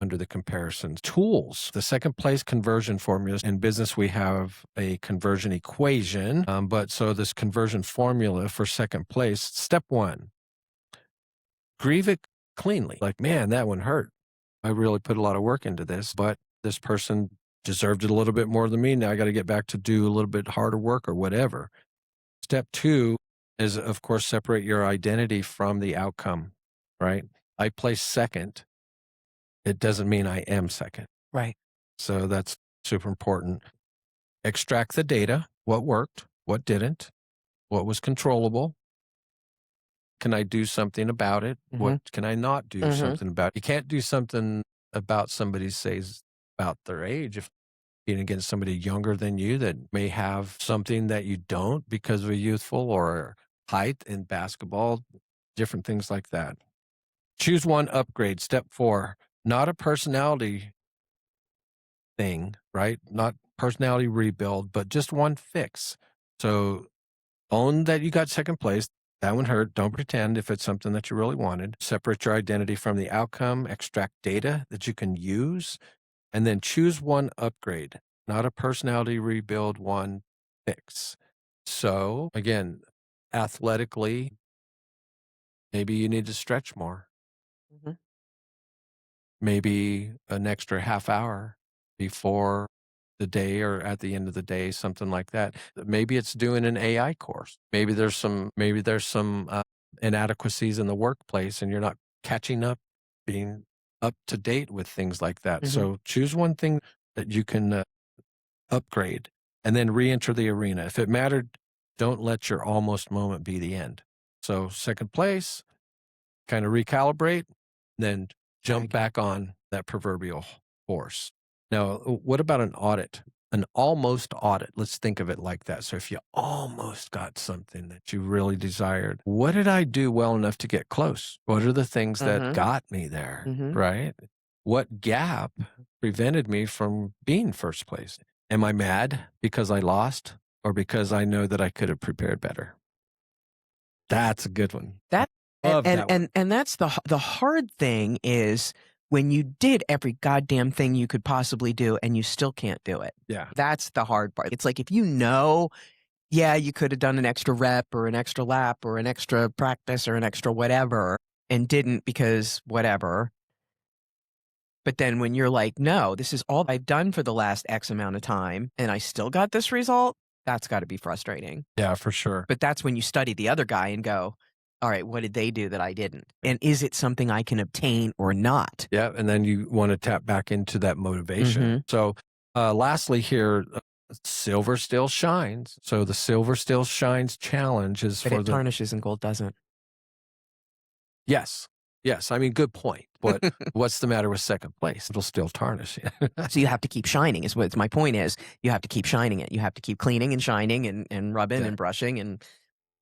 A: Under the comparisons. Tools. The second place conversion formulas. In business, we have a conversion equation. But so this conversion formula for second place, step one, grieve it cleanly. Like, man, that one hurt. I really put a lot of work into this, but this person deserved it a little bit more than me. Now I got to get back to do a little bit harder work or whatever. Step two is, of course, separate your identity from the outcome, right? I place second. It doesn't mean I am second.
B: Right.
A: So that's super important. Extract the data. What worked? What didn't? What was controllable? Can I do something about it? What can I not do something about? You can't do something about somebody, says, about their age. If being against somebody younger than you that may have something that you don't because of a youthful or height in basketball, different things like that. Choose one upgrade. Step 4, not a personality thing, right? Not personality rebuild, but just one fix. So own that you got second place. That one hurt. Don't pretend if it's something that you really wanted. Separate your identity from the outcome. Extract data that you can use. And then choose one upgrade, not a personality rebuild, one fix. So again, athletically, maybe you need to stretch more. Maybe an extra half hour before the day or at the end of the day, something like that. Maybe it's doing an AI course. Maybe there's some inadequacies in the workplace and you're not catching up, being up to date with things like that. So choose one thing that you can upgrade and then re-enter the arena. If it mattered, don't let your almost moment be the end. So second place, kind of recalibrate, then jump back on that proverbial horse. Now, what about an audit? An almost audit. Let's think of it like that. So if you almost got something that you really desired, what did I do well enough to get close? What are the things that got me there, right? What gap prevented me from being first place? Am I mad because I lost or because I know that I could have prepared better? That's a good one. Love that one.
B: And that's the hard thing is when you did every goddamn thing you could possibly do and you still can't do it.
A: Yeah.
B: That's the hard part. It's like if you know, yeah, you could have done an extra rep or an extra lap or an extra practice or an extra whatever and didn't because whatever. But then when you're like, no, this is all I've done for the last X amount of time and I still got this result, that's got to be frustrating.
A: Yeah, for sure.
B: But that's when you study the other guy and go, all right, what did they do that I didn't? And is it something I can obtain or not?
A: Yeah, and then you want to tap back into that motivation. So lastly here, silver still shines. So the silver still shines challenge is
B: But
A: for
B: it tarnishes and gold doesn't.
A: Yes. I mean, good point. But what's the matter with second place? It'll still tarnish.
B: So you have to keep shining is what my point is. You have to keep shining it. You have to keep cleaning and shining and rubbing and brushing and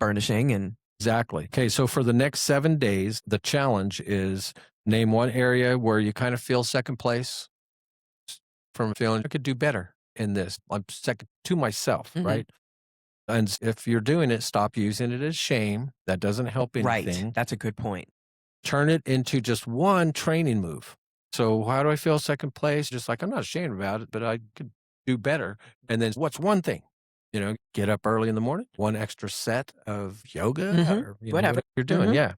B: burnishing and
A: Exactly. Okay, so for the next 7 days, the challenge is name one area where you kind of feel second place from feeling I could do better in this. I'm second to myself, right? And if you're doing it, stop using it as shame. That doesn't help anything.
B: Right. That's a good point.
A: Turn it into just one training move. So how do I feel second place? Just like I'm not ashamed about it, but I could do better. And then what's one thing? Get up early in the morning, one extra set of yoga or whatever you're doing. Yeah.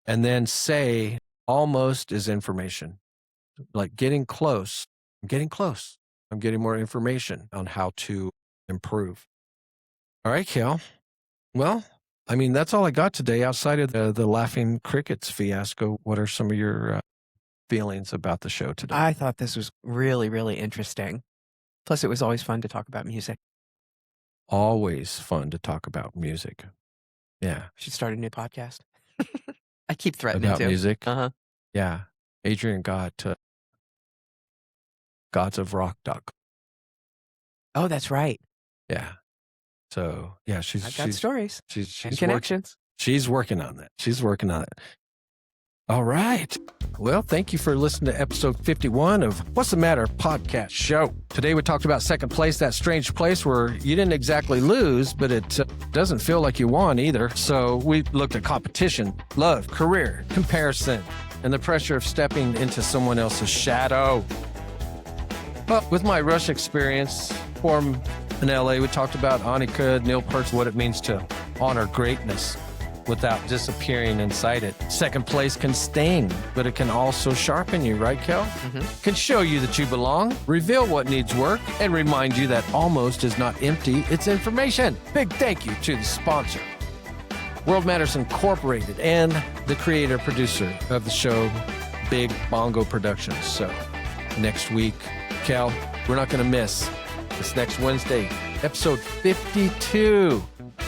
A: And then say almost is information, like getting close. I'm getting close. I'm getting more information on how to improve. All right, Kel. Well, I mean, that's all I got today outside of the laughing crickets fiasco. What are some of your feelings about the show today?
B: I thought this was really, really interesting. Plus, it was always fun to talk about music.
A: Always fun to talk about music. Yeah.
B: We should start a new podcast. I keep threatening
A: about
B: to.
A: music.
B: Yeah.
A: Adrian got godsofrock.com.
B: Oh, that's right.
A: Yeah. So yeah,
B: I've got stories
A: she's
B: and connections.
A: She's working on that. She's working on it. All right. Well, thank you for listening to episode 51 of What's the Matter podcast show. Today we talked about second place, that strange place where you didn't exactly lose, but it doesn't feel like you won either. So we looked at competition, love, career, comparison, and the pressure of stepping into someone else's shadow. But with my Rush experience in LA, we talked about Anika Nilles, what it means to honor greatness without disappearing inside it. Second place can sting, but it can also sharpen you, right, Kel?
B: Mm-hmm.
A: Can show you that you belong, reveal what needs work, and remind you that almost is not empty, it's information. Big thank you to the sponsor, World Matters Incorporated, and the creator-producer of the show, Big Bongo Productions. So next week, Cal, we're not going to miss. It's next Wednesday, episode 52.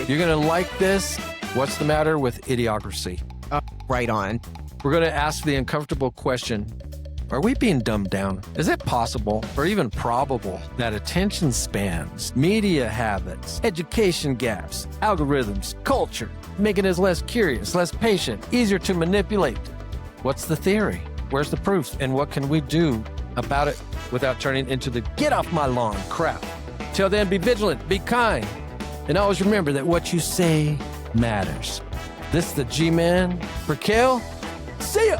A: You're going to like this. What's the matter with idiocracy?
B: Right on.
A: We're going to ask the uncomfortable question, are we being dumbed down? Is it possible or even probable that attention spans, media habits, education gaps, algorithms, culture, making us less curious, less patient, easier to manipulate? What's the theory? Where's the proof? And what can we do about it without turning into the get off my lawn crowd? Till then, be vigilant, be kind, and always remember that what you say matters. This is the G-Man for Kel. See ya!